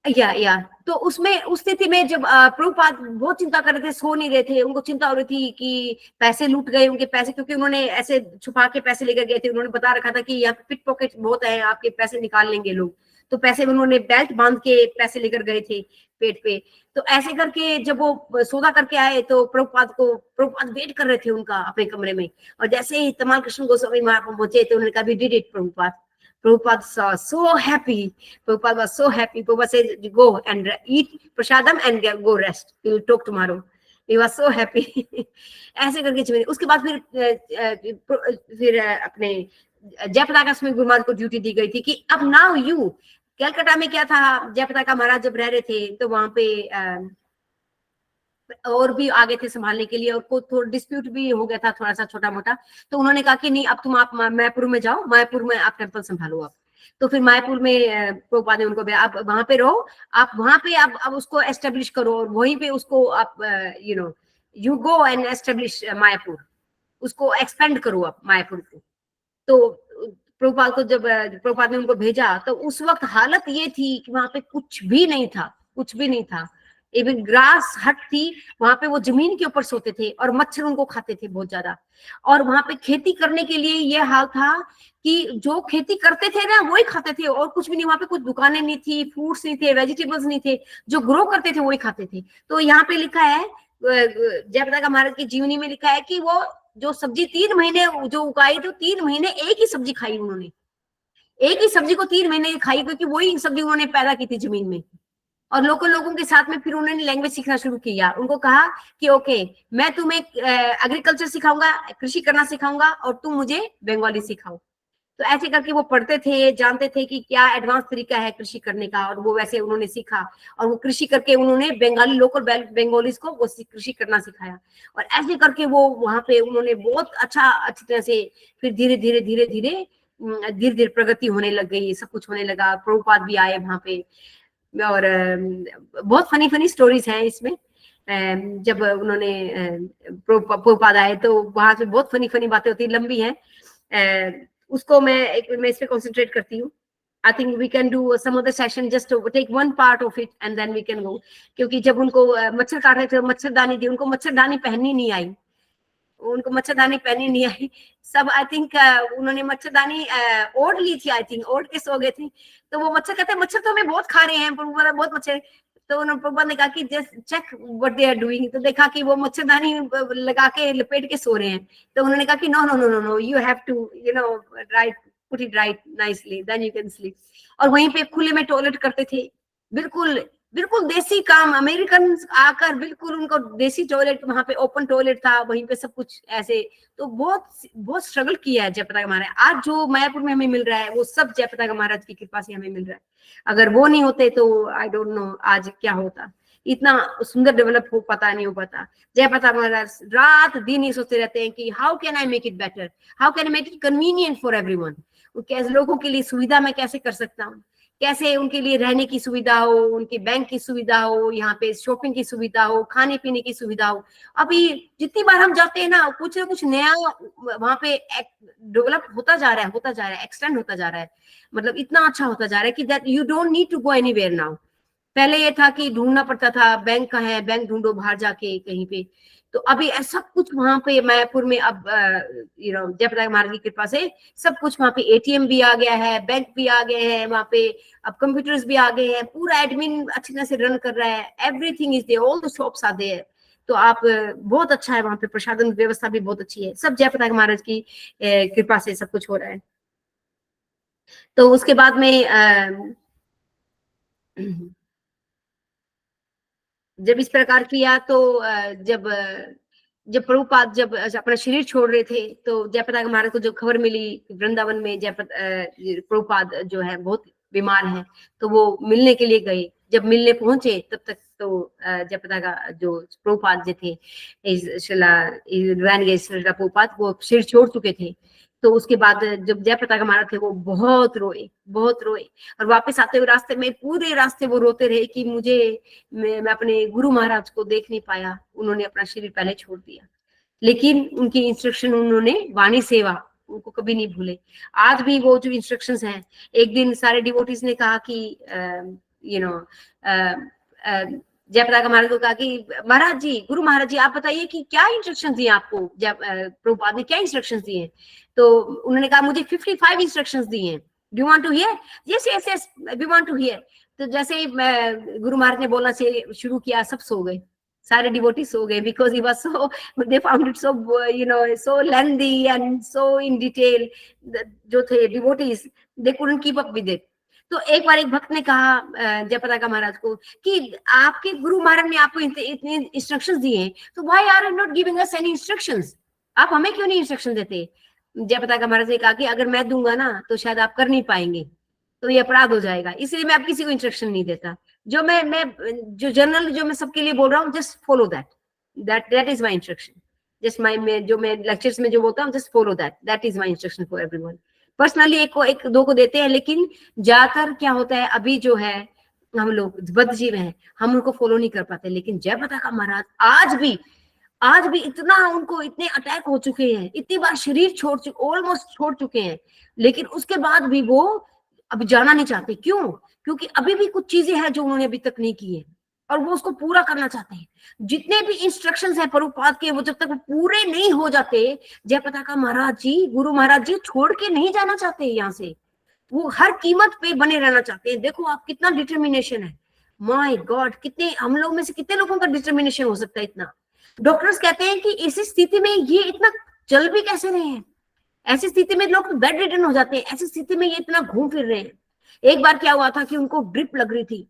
या तो उसमें उस स्थिति में जब प्रभुपाद बहुत चिंता कर रहे थे, सो नहीं रहे थे, उनको चिंता हो रही थी कि पैसे लूट गए उनके पैसे, क्योंकि उन्होंने ऐसे छुपा के पैसे लेकर गए थे। उन्होंने बता रखा था कि यहाँ पे पिट पॉकेट बहुत है, आपके पैसे निकाल लेंगे लोग। तो पैसे उन्होंने बेल्ट बांध के पैसे लेकर गए थे पेट पे। तो ऐसे करके जब वो सौदा करके आए तो प्रभुपाद वेट कर रहे थे उनका अपने कमरे में। और जैसे ही तमाल कृष्ण गोस्वामी वहां पहुंचे तो उन्होंने कहा we did it Prabhupada. Prabhupada saw so happy. Prabhupada was so happy. Prabhupada said, go and eat prasadam and go rest. We will talk tomorrow. He was so happy. ऐसे करके चले। उसके बाद फिर अपने जयप्रकाश में गुरु महाराज को ड्यूटी दी गई थी कि अब नाउ यू, कलकत्ता में क्या था, जयप्रकाश महाराज जब रह रहे थे तो वहां पे और भी आगे थे संभालने के लिए, और को थोड़ा डिस्प्यूट भी हो गया था थोड़ा सा छोटा मोटा। तो उन्होंने कहा कि नहीं, अब तुम आप मायापुर में जाओ, मायापुर में आप टेम्पल संभालो आप। तो फिर मायापुर में प्रभुपाद ने उनको आप वहां पे रहो, आप वहां पे अब उसको एस्टेब्लिश करो, और वहीं पे उसको आप you go and establish Mayapur, उसको एक्सपेंड करो आप मायापुर को। तो प्रभुपाद को जब प्रभुपाद ने उनको भेजा तो उस वक्त हालत ये थी कि वहां पे कुछ भी नहीं था, कुछ भी नहीं था। इवन ग्रास हट थी, वहां पे वो जमीन के ऊपर सोते थे और मच्छर उनको खाते थे बहुत ज्यादा। और वहां पे खेती करने के लिए ये हाल था कि जो खेती करते थे ना वही खाते थे, और कुछ भी नहीं। वहां पे कुछ दुकानें नहीं थी, फ्रूट्स नहीं थे, वेजिटेबल्स नहीं थे, जो ग्रो करते थे वही खाते थे। तो यहाँ पे लिखा है जयप्रकाश महाराज की जीवनी में लिखा है कि वो जो सब्जी 3 महीने जो उगाई, तो 3 महीने एक ही सब्जी खाई उन्होंने, एक ही सब्जी को 3 महीने खाई, क्योंकि वही सब्जी उन्होंने पैदा की थी जमीन में। और लोकल लोगों के साथ में फिर उन्होंने लैंग्वेज सीखना शुरू किया। उनको कहा कि ओके, मैं तुम्हें एग्रीकल्चर सिखाऊंगा, कृषि करना सिखाऊंगा, और तुम मुझे बंगाली सिखाओ। तो ऐसे करके वो पढ़ते थे, जानते थे कि क्या एडवांस तरीका है कृषि करने का, और वो वैसे उन्होंने सीखा। और वो कृषि करके उन्होंने बंगाली लोकल बंगालीज को वो कृषि करना सिखाया। और ऐसे करके वो वहां पे उन्होंने बहुत अच्छी तरह से फिर धीरे धीरे धीरे धीरे धीरे धीरे प्रगति होने लग गई, सब कुछ होने लगा। प्रभुपाद भी आए वहां पे, और बहुत फनी फनी स्टोरीज हैं इसमें। जब उन्होंने प्रभुपाद आए तो वहां से बहुत फनी फनी बातें होती, लंबी हैं। उसको मैं इस पे कॉन्सेंट्रेट करती हूँ। I think we can do some other session, just take one part of it and then we can go. क्योंकि जब उनको मच्छर काट रहे थे, मच्छरदानी दी, उनको मच्छरदानी पहननी नहीं आई, उनको मच्छरदानी पहनी नहीं आई। सब आई थिंक उन्होंने मच्छरदानी ओढ़ ली थी, आई थिंक ओढ़ के सो गए थे। तो वो मच्छर कहते हैं मच्छर तो हमें बहुत खा रहे हैं, पर बहुत मच्छर। तो उन्होंने प्रभुपाद ने कहा कि just check what they are doing. तो देखा कि वो मच्छरदानी लगा के लपेट के सो रहे हैं। तो उन्होंने कहा कि no no no no no, you have to write, put it right nicely, then you can sleep. और वहीं पे खुले में टॉयलेट करते थे, बिल्कुल बिल्कुल देसी काम। अमेरिकन आकर बिल्कुल उनको देसी टॉयलेट, वहां पे ओपन टॉयलेट था, वहीं पे सब कुछ ऐसे। तो बहुत बहुत स्ट्रगल किया है जयप्रकाश महाराज। आज जो मायापुर में हमें मिल रहा है वो सब जयप्रकाश महाराज की कृपा से हमें मिल रहा है। अगर वो नहीं होते तो आई डोंट नो आज क्या होता, इतना सुंदर डेवलप हो पाता नहीं हो पाता। जयप्रकाश महाराज रात दिन ही सोचते रहते हैं कि how can I make it better, how can I make it convenient for everyone. कैसे लोगों के लिए सुविधा मैं कैसे कर सकता हूँ, कैसे उनके लिए रहने की सुविधा हो, उनके बैंक की सुविधा हो, यहाँ पे शॉपिंग की सुविधा हो, खाने पीने की सुविधा हो। अभी जितनी बार हम जाते हैं ना कुछ नया वहां पे डेवलप होता जा रहा है, एक्सटेंड होता जा रहा है। मतलब इतना अच्छा होता जा रहा है कि that you don't need to go anywhere now. पहले ये था कि ढूंढना पड़ता था, बैंक कहाँ है, बैंक ढूंढो बाहर जाके कहीं पे। तो अभी सब कुछ वहां पे मायापुर में अब जयप्रकाश महाराज की कृपा से सब कुछ वहां पे एटीएम भी आ गया है, बैंक भी आ गए हैं वहां पे, अब कंप्यूटर्स भी आ गए हैं, पूरा एडमिन अच्छी तरह से रन कर रहा है, everything is there, all the shops are there. तो आप बहुत अच्छा है वहां पे, प्रसाधन व्यवस्था भी बहुत अच्छी है, सब जयप्रकाश महाराज की कृपा से सब कुछ हो रहा है। तो उसके बाद में जब इस प्रकार किया तो जब जब प्रभुपाद जब अपना शरीर छोड़ रहे थे तो जयप्रताप महाराज को जब खबर मिली वृंदावन में प्रभुपाद जो है बहुत बीमार है, तो वो मिलने के लिए गए। जब मिलने पहुंचे तब तक तो जयप्रताप का जो प्रभुपाद जो थे श्रीला प्रभुपाद वो शरीर छोड़ चुके थे। तो उसके बाद जब जयप्रताप महाराज थे वो बहुत रोए और वापस आते हुए रास्ते में पूरे रास्ते वो रोते रहे कि मैं अपने गुरु महाराज को देख नहीं पाया, उन्होंने अपना शरीर पहले छोड़ दिया। लेकिन उनकी इंस्ट्रक्शन उन्होंने वाणी सेवा उनको कभी नहीं भूले। आज भी वो जो इंस्ट्रक्शंस हैं, एक दिन सारे डिवोटीज ने कहा कि जयप्रताप महाराज को कहा कि महाराज जी, गुरु महाराज जी, आप बताइए कि क्या इंस्ट्रक्शंस दिए आपको, प्रभुपाद ने क्या इंस्ट्रक्शंस दिए। तो उन्होंने कहा मुझे 55 इंस्ट्रक्शंस दिए हैं, do you want to hear? Yes yes yes, we want to hear. तो जैसे ही गुरु महाराज ने बोलना से शुरू किया, सब सो गए, सारे डिवोटी सो गए, because he was so, they found it so so lengthy and so in detail. जो थे devotees, they couldn't keep up with it. तो एक बार एक भक्त ने कहा जयप्रताप महाराज को कि आपके गुरु महाराज ने आपको इतने इंस्ट्रक्शंस दिए हैं, तो why are you not giving us any instructions? आप हमें क्यों नहीं इंस्ट्रक्शन देते? जयप्रताप महाराज ने कहा कि अगर मैं दूंगा ना तो शायद आप कर नहीं पाएंगे, तो ये अपराध हो जाएगा, इसलिए मैं आप किसी को इंस्ट्रक्शन नहीं देता। जो मैं जो जनरल जो मैं सबके लिए बोल रहा हूँ, just follow that is my instruction. Just जो मैं लेक्चर्स में जो बोलता हूँ, just follow that is my instruction for everyone. Personally एक दो को देते हैं, लेकिन ज्यादातर क्या होता है, अभी जो है हम लोग बद्धजीव हैं, हम उनको फॉलो नहीं कर पाते। लेकिन जयप्रताप महाराज आज भी इतना उनको इतने अटैक हो चुके हैं, इतनी बार शरीर ऑलमोस्ट छोड़ चुके हैं, लेकिन उसके बाद भी वो अभी जाना नहीं चाहते। क्यों? क्योंकि अभी भी कुछ चीजें हैं जो उन्होंने अभी तक नहीं की है और वो उसको पूरा करना चाहते हैं। जितने भी इंस्ट्रक्शंस हैं प्रभुपाद के, वो जब तक पूरे नहीं हो जाते, जयप्रताप महाराज जी, गुरु महाराज जी छोड़ के नहीं जाना चाहते यहाँ से। वो हर कीमत पे बने रहना चाहते हैं। देखो आप कितना डिटर्मिनेशन है, माय गॉड, कितने हम लोग में से कितने लोगों का डिटर्मिनेशन हो सकता है इतना। डॉक्टर्स कहते हैं कि इसी स्थिति में ये इतना चल भी कैसे रहे हैं, ऐसी स्थिति में लोग बेड रिटर्न हो जाते हैं, ऐसी स्थिति में ये इतना घूम फिर रहे हैं। एक बार क्या हुआ था कि उनको ड्रिप लग रही थी,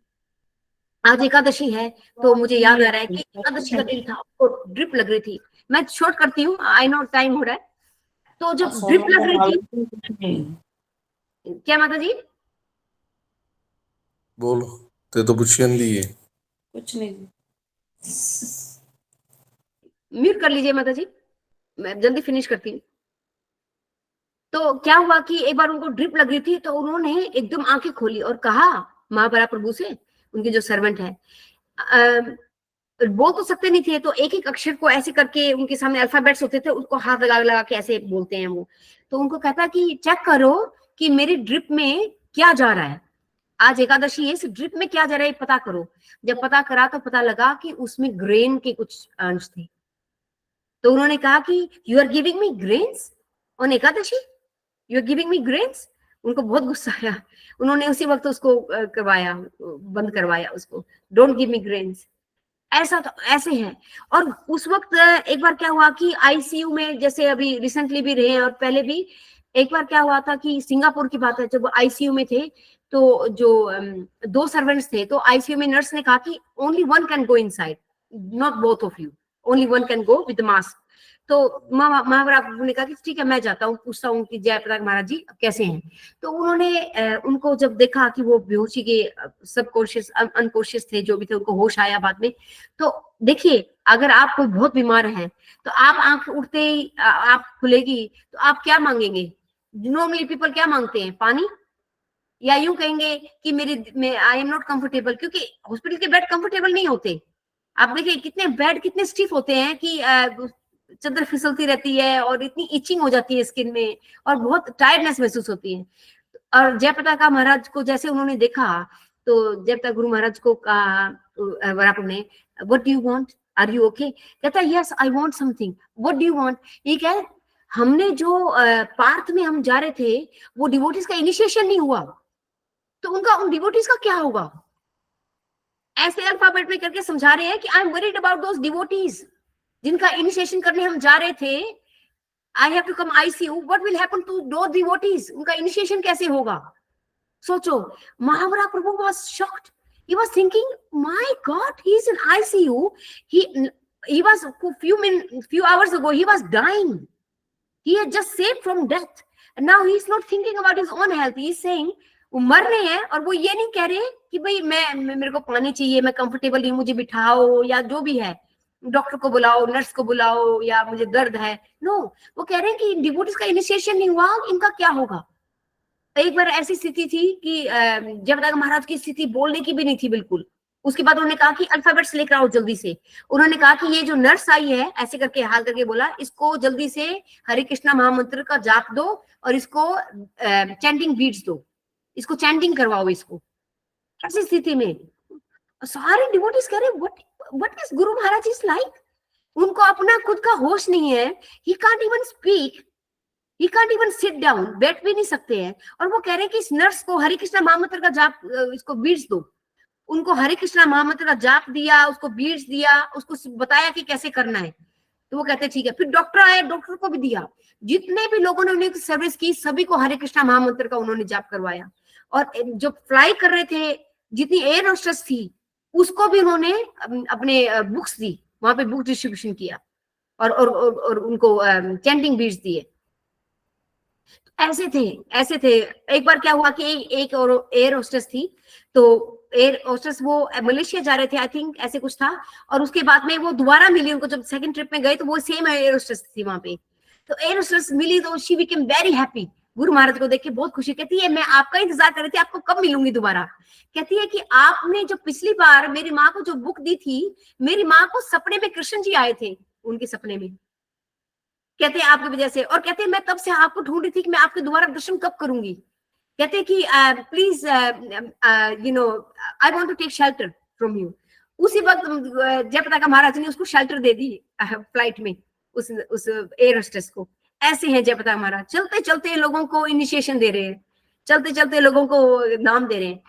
आज एकादशी है तो मुझे याद आ रहा है कि एकादशी का दिन था, उनको ड्रिप लग रही थी। मैं शॉर्ट करती हूँ, आई नो टाइम हो रहा है। तो जब ड्रिप लग रही थी, क्या माता जी बोलो, ते तो पुछियंदी है कुछ नहीं, म्यूट कर लीजिए माता जी, मैं जल्दी फिनिश करती हूँ। तो क्या हुआ कि एक बार उनको ड्रिप लग रही थी, तो उन्होंने एकदम आंखें खोली और कहा महाबरा प्रभु से, उनके जो सर्वेंट है, बोल तो सकते नहीं थे, तो एक एक अक्षर को ऐसे करके, उनके सामने अल्फाबेट्स होते थे, उसको हाथ लगा के ऐसे बोलते हैं वो। तो उनको कहता कि चेक करो कि मेरी ड्रिप में क्या जा रहा है, आज एकादशी है, इस ड्रिप में क्या जा रहा है पता करो। जब पता करा तो पता लगा कि उसमें ग्रेन के कुछ अंश थे। तो उन्होंने कहा कि you are giving me grains on Ekadashi, you are giving me grains. उनको बहुत गुस्सा आया, उन्होंने उसी वक्त उसको बंद करवाया उसको, डोंट गिव मी ग्रेन्स। ऐसा तो ऐसे है। और उस वक्त एक बार क्या हुआ कि आईसीयू में, जैसे अभी रिसेंटली भी रहे हैं और पहले भी, एक बार क्या हुआ था कि सिंगापुर की बात है, जब आईसीयू में थे तो जो 2 सर्वेंट्स थे, तो आईसीयू में नर्स ने कहा कि only one can go inside, not both of you, only one can go with mask. तो महावरा ने कहा कि ठीक है मैं जाता हूँ, पूछता हूँ कि जयप्रताप महाराज जी कैसे हैं। तो उन्होंने उनको जब देखा कि वो बेहोशी के सबकॉन्शियस अनकॉन्शियस थे, जो भी थे, उनको होश आया बाद में। तो देखिए, अगर आप कोई बहुत बीमार है तो आप आंख उठते ही आप खुलेगी तो आप क्या मांगेंगे? नॉर्मली पीपल क्या मांगते हैं? पानी, या यूं कहेंगे कि आई एम नॉट कंफर्टेबल, क्योंकि हॉस्पिटल के बेड कंफर्टेबल नहीं होते। आप देखिए कितने बेड कितने स्टिफ होते हैं कि चादर फिसलती रहती है और इतनी इचिंग हो जाती है स्किन में और बहुत टायर्डनेस महसूस होती है। और जयप्रताप महाराज को जैसे उन्होंने देखा तो जयप्रताप गुरु महाराज को कहा वरापुर ने, what do you want, are you okay? कहता है yes I want something, what do you want? ये क्या, हमने जो पार्थ में हम जा रहे थे वो डिवोटीज का इनिशिएशन नहीं हुआ, तो उन डिवोटीज का क्या होगा? ऐसे अल्फाबेट में करके समझा रहे हैं कि I am worried about those devotees जिनका इनिशिएशन करने हम जा रहे थे। I have to come ICU, what will happen to those devotees, उनका इनिशिएशन कैसे होगा? सोचो, महावरा प्रभु was shocked, he was thinking my god, he is in ICU, he was few hours ago he was dying. He had just saved from death and now he is not thinking about his own health. He is saying वो मर रहे हैं और वो ये नहीं कह रहे कि भाई मैं मेरे को पानी चाहिए, मैं कंफर्टेबल नहीं, मुझे बिठाओ या जो भी है, डॉक्टर को बुलाओ, नर्स को बुलाओ, या मुझे दर्द है। नो, वो कह रहे हैं कि डिवोटीज का इनिशिएशन नहीं हुआ, इनका क्या होगा। एक बार ऐसी स्थिति थी कि जब तक महाराज की स्थिति बोलने की भी नहीं थी बिल्कुल, उसके बाद उन्होंने कहा कि अल्फाबेट्स लेकर आओ जल्दी से। उन्होंने कहा कि ये जो नर्स आई है, ऐसे करके हाथ करके बोला, इसको जल्दी से हरे कृष्णा महामंत्र का जाप दो और इसको चैंटिंग बीट्स दो, इसको चैंटिंग करवाओ इसको। ऐसी स्थिति में सारे डिवोटीज कह रहे what is Guru Maharaj is like. उनको अपना खुद का होश नहीं है, he can't even speak, he can't even sit down, बैठ भी नहीं सकते हैं। और वो कह रहे हैं कि इस नर्स को हरे कृष्णा महामंत्र का जाप, इसको बीट्स दो। उनको हरे कृष्णा महामंत्र का जाप दिया, उसको बीट्स दिया, उसको बताया कि कैसे करना है, तो वो कहते ठीक है। फिर डॉक्टर आए, डॉक्टर को भी दिया। जितने भी लोगों ने उन्हें सर्विस की, सभी को हरे कृष्णा महामंत्र का उन्होंने जाप करवाया। और जो फ्लाई कर रहे थे, जितनी एयर होस्टेस थी, उसको भी उन्होंने अपने बुक्स दी, वहां पे बुक डिस्ट्रीब्यूशन किया और उनको चैंटिंग बीट्स दिए। ऐसे थे। एक बार क्या हुआ कि एक और एयर होस्टेस थी, तो एयर होस्टेस वो मलेशिया जा रहे थे, आई थिंक ऐसे कुछ था, और उसके बाद में वो दोबारा मिली उनको, जब सेकंड ट्रिप में गए तो वो सेम एयर होस्टेस थी वहां पे। तो एयर होस्टेस मिली तो she became very happy, Guru Maharaj को देख के बहुत खुशी। कहती है मैं आपका इंतजार कर रही थी, आपको कब मिलूंगी दोबारा। कहती है कि आपने जो पिछली बार मेरी माँ को जो बुक दी थी, मेरी माँ को सपने में कृष्ण जी आए थे, उनके सपने में, कहते हैं आपकी वजह से। और कहते हैं मैं तब से आपको ढूंढ रही थी कि मैं आपके दोबारा दर्शन कब करूंगी। कहते हैं कि please you know I want to take shelter from you. उसी वक्त जयप्रदा महाराज ने उसको शेल्टर दे दी फ्लाइट में, उस एयर होस्टेस को। ऐसे हैं जयप्रदा महाराज, चलते चलते लोगों को इनिशिएशन दे रहे हैं, चलते चलते लोगों को नाम दे रहे हैं।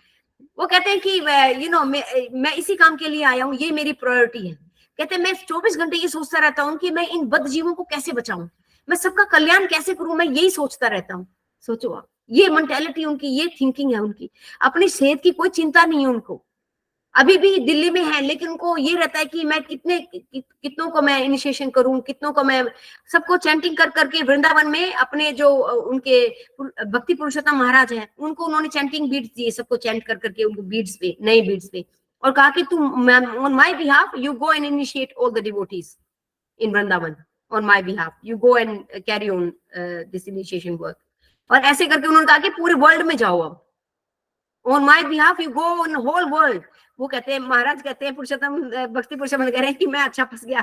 वो कहते हैं कि यू नो मैं इसी काम के लिए आया हूँ, ये मेरी प्रायोरिटी है। कहते हैं मैं 24 घंटे ये सोचता रहता हूँ कि मैं इन बद्ध जीवों को कैसे बचाऊं, मैं सबका कल्याण कैसे करूं, मैं यही सोचता रहता हूँ। सोचो आप, ये मेंटालिटी उनकी, ये थिंकिंग है उनकी। अपनी सेहत की कोई चिंता नहीं है उनको। अभी भी दिल्ली में है, लेकिन उनको ये रहता है कि मैं कितनों को मैं इनिशिएशन करूं, कितनों को मैं, सबको चैंटिंग कर करके वृंदावन में अपने जो उनके भक्ति पुरुषोत्तम महाराज हैं, उनको उन्होंने चैंटिंग बीट्स दिए, सबको चैंट कर करके उनको बीट्स पे, नए बीट्स पे, और कहा कि तुम on my behalf you go and initiate all the devotees in Vrindavan, on my behalf you go and carry on this initiation work. और ऐसे करके उन्होंने कहा कि पूरे वर्ल्ड में जाओ, अब on my behalf you go in whole world. वो कहते हैं, महाराज कहते हैं, पुरुषोत्तम भक्ति पुरुषोत्तम कह रहे हैं कि मैं अच्छा फंस गया।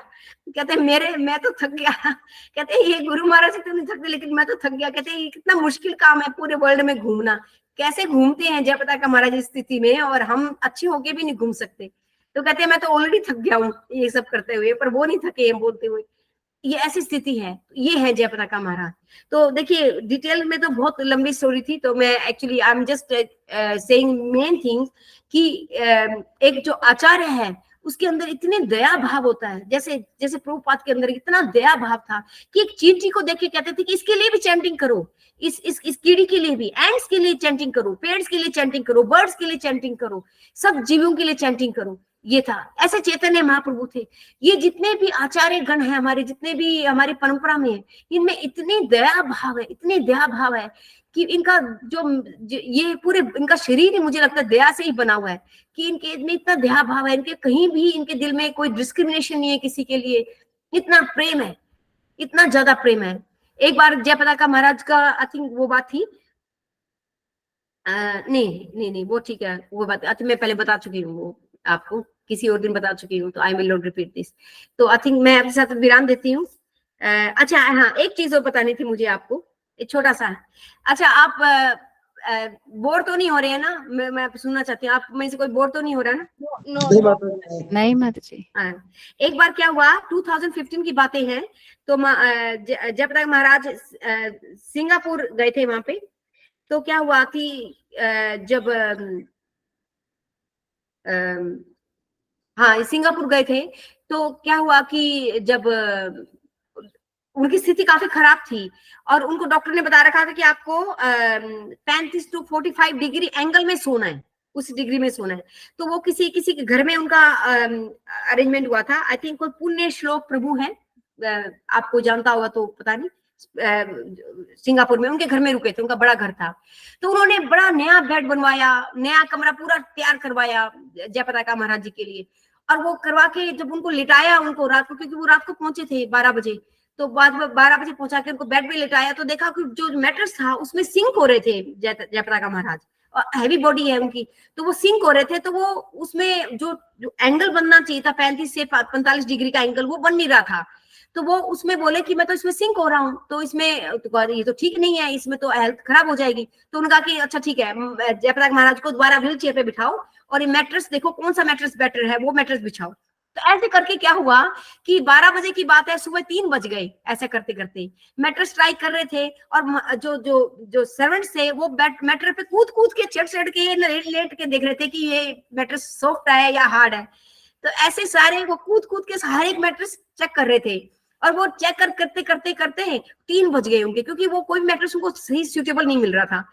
कहते हैं मैं तो थक गया। कहते हैं ये गुरु महाराज तो नहीं थकते, लेकिन मैं तो थक गया। कहते हैं ये कितना मुश्किल काम है पूरे वर्ल्ड में घूमना, कैसे घूमते हैं जयप्रदा का महाराज इस स्थिति में, और हम अच्छे होके भी नहीं घूम सकते। तो कहते हैं मैं तो ऑलरेडी थक गया हूँ ये सब करते हुए, पर वो नहीं थके हैं बोलते हुए। ये ऐसी स्थिति है, ये है जयप्रदा का महाराज। तो देखिए डिटेल में तो बहुत लंबी स्टोरी थी, तो मैं actually I am just saying main things कि एक जो आचार्य है उसके अंदर इतने दया भाव होता है, जैसे जैसे प्रभुपाद के अंदर इतना दया भाव था कि एक चींटी को देख के कहते थे कि इसके लिए भी चैंटिंग करो, इस कीड़ी के लिए भी, एंड्स के लिए चैंटिंग करो, पेड्स के लिए चैंटिंग करो, बर्ड्स के लिए चैंटिंग करो, सब जीवों के लिए चैंटिंग करो। ये था, ऐसे चैतन्य महाप्रभु थे। ये जितने भी आचार्य गण हैं हमारे, जितने भी हमारी परंपरा में है, इनमें इतने दया भाव है, इतने दया भाव है कि इनका जो ये पूरे इनका शरीर ही मुझे लगता है दया से ही बना हुआ है, कि इनके में इतना दया भाव है, इनके कहीं भी इनके दिल में कोई डिस्क्रिमिनेशन नहीं है किसी के लिए, इतना प्रेम है, इतना ज्यादा प्रेम है। एक बार जयप्रदा का महाराज का आई थिंक वो बात थी, नहीं वो ठीक है, वो बात मैं पहले बता चुकी हूँ, वो आपको किसी और दिन बता चुकी हूँ, तो I will not repeat this. तो आई थिंक मैं आपके साथ विराम देती हूँ। अच्छा हाँ, एक चीज और बतानी थी मुझे आपको, एक छोटा सा। अच्छा आप बोर तो नहीं हो रहे हैं ना? मैं सुनना चाहती हूँ, आप में से कोई बोर तो नहीं हो रहा ना? नहीं माता जी। एक बार क्या हुआ, 2015 की बातें हैं, तो जयप्रदा महाराज सिंगापुर गए थे वहां पे। तो क्या हुआ कि जब हाँ सिंगापुर गए थे, तो क्या हुआ कि जब उनकी स्थिति काफी खराब थी और उनको डॉक्टर ने बता रखा था कि आपको 35 to 45 डिग्री एंगल में सोना है, उस डिग्री में सोना है। तो वो किसी किसी के घर में उनका अरेंजमेंट हुआ था। आई थिंक कोई पुण्य श्लोक प्रभु है, आपको जानता होगा तो पता नहीं, सिंगापुर में उनके घर में रुके थे, उनका बड़ा घर था। तो उन्होंने बड़ा नया बेड बनवाया, नया कमरा पूरा तैयार करवाया जयपताका महाराज जी के लिए। और वो करवा के जब उनको लिटाया, उनको रात को, क्योंकि वो रात को पहुंचे थे 12 बजे, तो बाद में 12 बजे पहुंचा के उनको बेड पे लिटाया, तो देखा कि जो मैट्रेस था उसमें सिंक हो रहे थे जयपताका महाराज, और हैवी बॉडी है उनकी, तो वो सिंक हो रहे थे। तो वो उसमें जो एंगल बनना चाहिए था 35 से 45 डिग्री का एंगल, वो बन नहीं रहा था। तो वो उसमें बोले कि मैं तो इसमें सिंक हो रहा हूँ, तो इसमें तो ये तो ठीक नहीं है, इसमें तो हेल्थ खराब हो जाएगी। तो उन्होंने कहा कि अच्छा ठीक है, जयपताका महाराज को दोबारा व्हील चेयर पे बिठाओ और ये मैट्रेस देखो कौन सा मैट्रेस बेटर है, वो मैट्रेस बिछाओ। तो ऐसे करके क्या हुआ कि 12 बजे की बात है, सुबह 3 बज गए। ऐसे करते करते मैट्रेस ट्राई कर रहे थे, और जो जो जो सर्वेंट्स थे वो मैट्रेस पे कूद कूद के चढ़ के लेट के देख रहे थे कि ये मैट्रेस सॉफ्ट है या हार्ड है। तो ऐसे सारे वो कूद कूद के हर एक मैट्रेस चेक कर रहे थे, और वो चेक करते करते करते 3 बज गए होंगे, क्योंकि वो कोई मैट्रेस उनको सही सूटेबल नहीं मिल रहा था।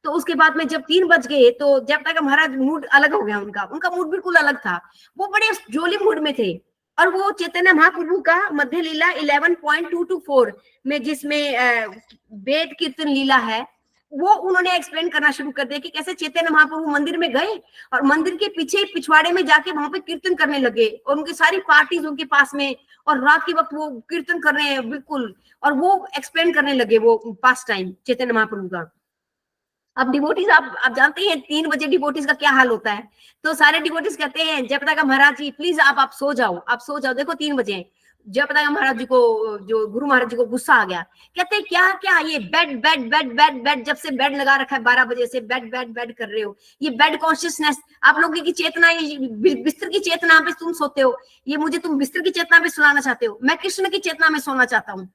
तो उसके बाद में जब 3 बज गए, तो जब तक महाराज मूड अलग हो गया, उनका मूड बिल्कुल अलग था। वो बड़े जोली मूड में थे, और वो चैतन्य महाप्रभु का मध्य लीला 11.224 में, जिसमें वेद कीर्तन लीला है, वो उन्होंने एक्सप्लेन करना शुरू कर दिया कि कैसे चैतन्य महाप्रभु मंदिर में गए और मंदिर के पीछे पिछवाड़े में जाके वहां पे कीर्तन करने लगे, और उनकी सारी पार्टीज उनके पास में, और रात के वक्त वो कीर्तन कर रहे हैं बिल्कुल, और वो एक्सप्लेन करने लगे वो पास टाइम चैतन्य महाप्रभु का। अब डिवोटीज आप जानते हैं 3 बजे डिवोटीज का क्या हाल होता है। तो सारे डिवोटीज कहते हैं जयपताका महाराज जी प्लीज आप सो जाओ, आप सो जाओ, देखो 3 बजे। जयपताका महाराज जी को, जो गुरु महाराज जी को गुस्सा आ गया, कहते हैं क्या क्या ये bed bed bed bed bed, जब से बेड लगा रखा है 12 बजे से बेड बेड बेड कर रहे हो, ये बेड कॉन्शियसनेस, आप लोगों की चेतना, ये बिस्तर की चेतना पे तुम सोते हो, ये मुझे तुम बिस्तर की चेतना पे सुलाना चाहते हो। मैं कृष्ण की चेतना में सोना चाहता हूँ,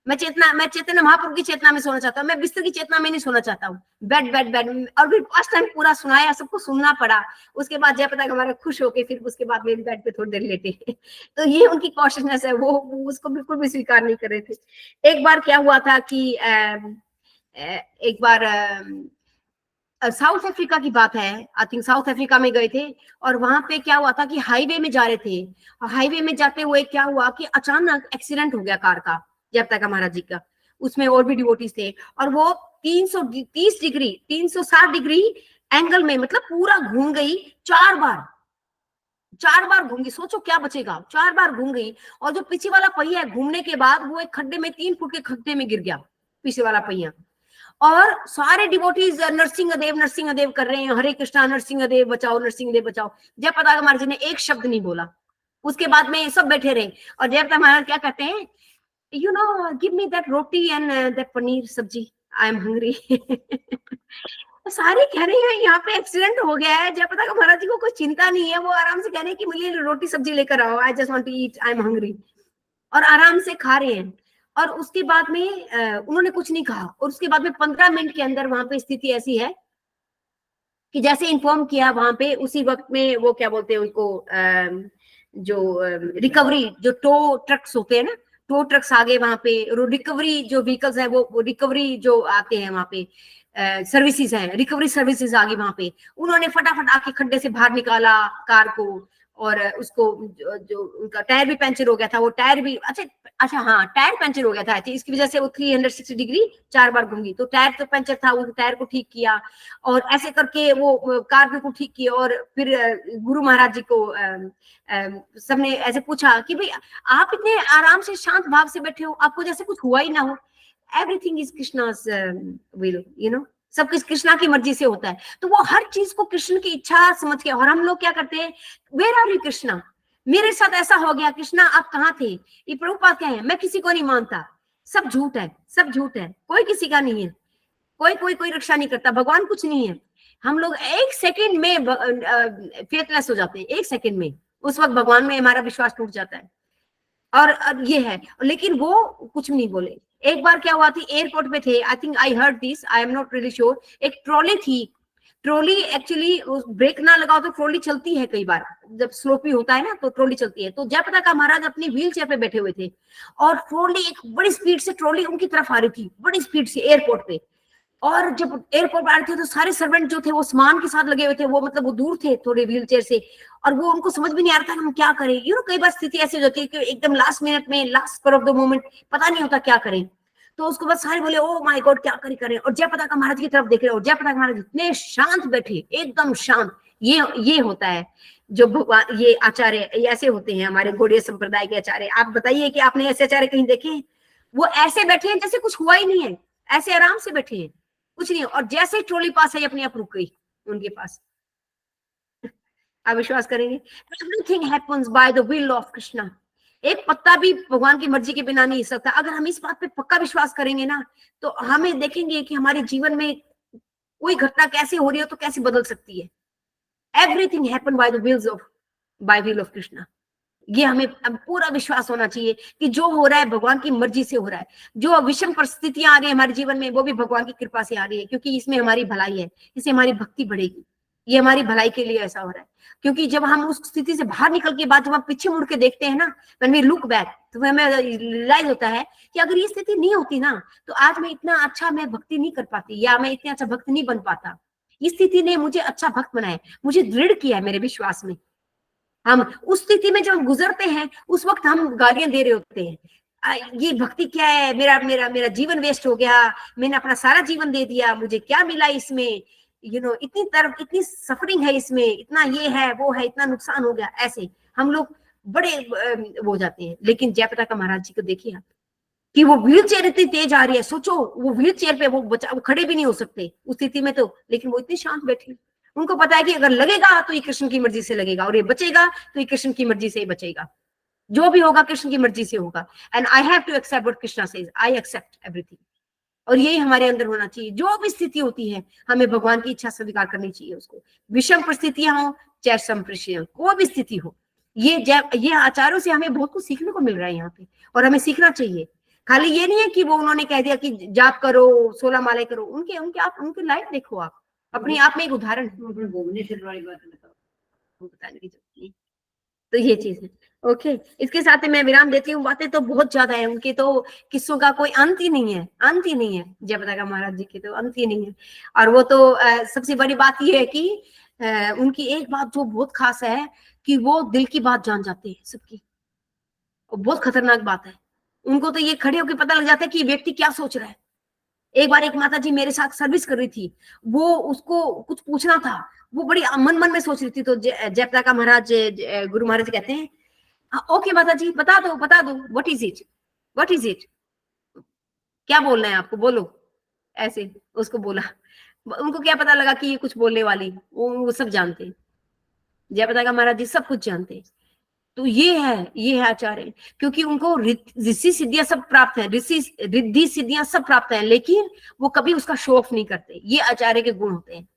मैं चैतन्य महाप्रभु की चेतना में सोना चाहता हूँ, मैं बिस्तर की चेतना में नहीं सोना चाहता हूँ। बेड बेड बेड, और फिर फर्स्ट टाइम पूरा सुनाया, सबको सुनना पड़ा। उसके बाद जयपताका हमारा खुश होके फिर उसके बाद मेरे बेड पे थोड़ी देर लेटे। तो ये उनकी कॉन्शियसनेस है, वो उसको बिल्कुल भी स्वीकार नहीं कर रहे थे। एक बार क्या हुआ था कि एक बार साउथ अफ्रीका की बात है, आई थिंक साउथ अफ्रीका में गए थे, और वहां पे क्या हुआ था कि हाईवे में जा रहे थे, और हाईवे में जाते हुए क्या हुआ कि अचानक एक्सीडेंट हो गया कार का, जयपताका महाराज जी का। उसमें और भी डिवोटीज थे, और वो 330 डिग्री 360 डिग्री एंगल में, मतलब पूरा घूम गई 4 बार घूम गई। सोचो क्या बचेगा, 4 बार घूम गई, और जो पीछे वाला पहिया घूमने के बाद वो एक खड्डे में 3 फुट के खड्डे में गिर गया पीछे वाला पहिया। और सारे डिवोटीज नरसिंह देव कर रहे हैं, हरे कृष्णा नरसिंह देव बचाओ, नरसिंह देव बचाओ। जयपताका महाराज जी ने एक शब्द नहीं बोला। उसके बाद में सब बैठे रहे, और जयपताका महाराज क्या कहते हैं, you know, give me that roti and that paneer sabji, I am hungry। सारे कह रहे हैं यहाँ पे एक्सीडेंट हो गया है, जयपताका महाराज जी को कोई चिंता नहीं है, वो आराम से कह रहे हैं कि मुझे रोटी सब्जी लेकर आओ, I just want to eat, I am hungry, और आराम से खा रहे हैं। और उसके बाद में उन्होंने कुछ नहीं कहा, और उसके बाद में 15 मिनट के अंदर वहां पे स्थिति ऐसी है कि जैसे इन्फॉर्म किया वहां पे, उसी वक्त में वो क्या बोलते हैं उनको, जो रिकवरी, जो टो ट्रक्स होते हैं ना, टो ट्रक्स आ गए वहां पे, रिकवरी जो व्हीकल्स है, वो रिकवरी जो आते हैं वहां पे, सर्विसेज है, रिकवरी सर्विसेज आ गई वहां पे। उन्होंने फटाफट आके खड्डे से बाहर निकाला कार को, और उसको जो उनका टायर भी पंचर हो गया था, वो टायर भी अच्छा हाँ टायर पंचर हो गया था, इसकी वजह से वो 360 डिग्री 4 बार घूमी, तो टायर तो पंचर था, वो टायर को ठीक किया, और ऐसे करके वो कार बिल्कुल ठीक की। और फिर गुरु महाराज जी को सबने ऐसे पूछा कि भाई आप इतने आराम से शांत भाव से बैठे हो, आपको जैसे कुछ हुआ ही ना हो। Everything is Krishna's will, you know, सब कुछ कृष्णा की मर्जी से होता है। तो वो हर चीज को कृष्ण की इच्छा समझ के, और हम लोग क्या करते हैं, वेयर आर यू कृष्णा, मेरे साथ ऐसा हो गया, कृष्णा आप कहाँ थे, ये प्रभुपाद क्या है, मैं किसी को नहीं मानता, सब झूठ है, सब झूठ है, कोई किसी का नहीं है, कोई रक्षा नहीं करता, भगवान कुछ नहीं है। हम लोग एक सेकंड में फेथलेस हो जाते हैं, एक सेकंड में, उस वक्त भगवान में हमारा विश्वास टूट जाता है। और ये है, लेकिन वो कुछ नहीं बोले। एक बार क्या हुआ थी, एयरपोर्ट पे थे, I think I heard this, I am not really sure, एक ट्रॉली थी, ट्रॉली एक्चुअली ब्रेक ना लगाओ तो ट्रॉली चलती है, कई बार जब स्लोपी होता है ना तो ट्रॉली चलती है। तो जयपताका महाराज अपनी व्हील चेयर पे बैठे हुए थे, और ट्रॉली एक बड़ी स्पीड से ट्रॉली उनकी तरफ आ रही थी, बड़ी स्पीड से एयरपोर्ट पे। और जब एयरपोर्ट पर आए थे तो सारे सर्वेंट जो थे वो सामान के साथ लगे हुए थे, वो मतलब वो दूर थे थोड़े व्हील चेयर से, और वो उनको समझ भी नहीं आ रहा था हम क्या करें। कई बार स्थिति ऐसी हो जाती है कि एकदम लास्ट मिनट में, last spur of the moment पता नहीं होता क्या करें। तो उसको बाद सारे बोले ओ माय गॉड क्या करें। और जयप्रताप महाराज की तरफ देख रहे, और जयप्रताप महाराज इतने शांत बैठे, एकदम शांत। ये होता है जो भगवान, ये आचार्य ऐसे होते हैं हमारे गौड़ीय संप्रदाय के आचार्य। आप बताइए कि आपने ऐसे आचार्य कहीं देखे? वो ऐसे बैठे हैं जैसे कुछ हुआ ही नहीं है, ऐसे आराम से बैठे हैं, कुछ नहीं। और जैसे ट्रॉली पास है अपने आप रुक गई उनके पास। आप विश्वास करेंगे, everything happens by the will of Krishna. एक पत्ता भी भगवान की मर्जी के बिना नहीं हिल सकता। अगर हम इस बात पे पक्का विश्वास करेंगे ना, तो हमें देखेंगे कि हमारे जीवन में कोई घटना कैसे हो रही हो तो कैसे बदल सकती है। Everything happen by the will of Krishna. ये हमें अब पूरा विश्वास होना चाहिए कि जो हो रहा है भगवान की मर्जी से हो रहा है। जो विषम परिस्थितियां आ रही है हमारे जीवन में, वो भी भगवान की कृपा से आ रही है, क्योंकि इसमें हमारी भलाई है, इससे हमारी भक्ति बढ़ेगी। ये हमारी भलाई के लिए ऐसा हो रहा है। क्योंकि जब हम उस स्थिति से बाहर निकल के बाद जब हम पीछे मुड़ के देखते हैं ना, व्हेन वी लुक बैक, तो हमें रियलाइज होता है कि अगर ये स्थिति नहीं होती ना, तो आज मैं इतना अच्छा मैं भक्ति नहीं कर पाती, या मैं इतना अच्छा भक्त नहीं बन पाता। इस स्थिति ने मुझे अच्छा भक्त बनाया, मुझे दृढ़ किया है मेरे विश्वास में। हम उस स्थिति में जब हम हैं, उस वक्त हम गालियां दे रहे होते हैं, ये भक्ति क्या है, मेरा मेरा मेरा जीवन वेस्ट हो गया, मैंने अपना सारा जीवन दे दिया, मुझे क्या मिला इसमें, इतनी सफरिंग है इसमें, इतना ये है वो है, इतना नुकसान हो गया। ऐसे हम लोग बड़े हो जाते हैं। लेकिन जयप्रताप महाराज जी को देखिए आप, कि वो व्हील चेयर इतनी तेज आ रही है, सोचो वो व्हील चेयर पे वो खड़े भी नहीं हो सकते उस स्थिति में, तो लेकिन वो इतनी शांत बैठी। उनको पता है कि अगर लगेगा तो ये कृष्ण की मर्जी से लगेगा, और ये बचेगा तो ये कृष्ण की मर्जी से ही बचेगा। जो भी होगा कृष्ण की मर्जी से होगा। And I have to accept what Krishna says, I accept everything. और यही हमारे अंदर होना चाहिए। जो भी स्थिति होती है हमें भगवान की इच्छा स्वीकार करनी चाहिए उसको। विषम परिस्थितियां हो चाहे सम परिस्थितियां, कोई भी स्थिति हो, ये आचारों से हमें बहुत कुछ सीखने को मिल रहा है यहाँ पे, और हमें सीखना चाहिए। खाली ये नहीं है कि वो उन्होंने कह दिया कि जाप करो, 16 माले करो। उनकी लाइफ देखो, आप अपने आप में एक उदाहरण है। भुवनेश्वर वाली बात बताने की जरूरत नहीं। तो ये चीज है। ओके, इसके साथ ही मैं विराम देती हूँ। बातें तो बहुत ज्यादा है, उनके तो किस्सों का कोई अंत ही नहीं है, अंत ही नहीं है। जयप्रताप महाराज जी के तो अंत ही नहीं है। और वो तो सबसे बड़ी बात ये है कि उनकी एक बात जो बहुत खास है कि वो दिल की बात जान जाते हैं सबकी। बहुत खतरनाक बात है। उनको तो ये खड़े होकर पता लग जाता है कि व्यक्ति क्या सोच रहा है। एक बार एक माता जी मेरे साथ सर्विस कर रही थी, वो उसको कुछ पूछना था, वो बड़ी मन में सोच रही थी। तो जयप्रताप महाराज, गुरु महाराज कहते हैं ओके माता जी बता दो व्हाट इज इट, क्या बोलना है आपको, बोलो। ऐसे उसको बोला। उनको क्या पता लगा कि ये कुछ बोलने वाली, वो सब जानते हैं। जयप्रताप महाराज जी सब कुछ जानते हैं। तो ये है आचार्य, क्योंकि उनको ऋषि सिद्धियां सब प्राप्त है, रिद्धि सिद्धियां सब प्राप्त है, लेकिन वो कभी उसका शो ऑफ नहीं करते। ये आचार्य के गुण होते हैं।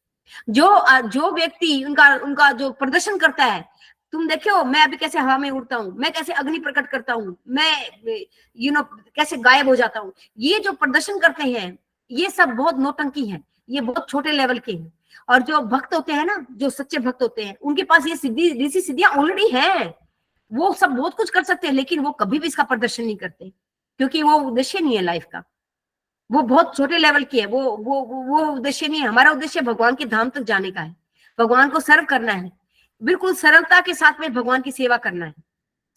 जो व्यक्ति उनका जो प्रदर्शन करता है, तुम देखो मैं अभी कैसे हवा में उड़ता हूँ, मैं कैसे अग्नि प्रकट करता हूँ, मैं कैसे गायब हो जाता हूँ, ये जो प्रदर्शन करते हैं ये सब बहुत नौटंकी है, ये बहुत छोटे लेवल के हैं। और जो भक्त होते हैं ना, जो सच्चे भक्त होते हैं, उनके पास ये ऋषि सिद्धियां ऑलरेडी है। वो सब बहुत कुछ कर सकते हैं, लेकिन वो कभी भी इसका प्रदर्शन नहीं करते, क्योंकि वो उद्देश्य नहीं है लाइफ का। वो बहुत छोटे लेवल की है। वो उद्देश्य नहीं है। हमारा उद्देश्य भगवान के धाम तक जाने का है, भगवान को सर्व करना है, बिल्कुल सरलता के साथ में भगवान की सेवा करना है।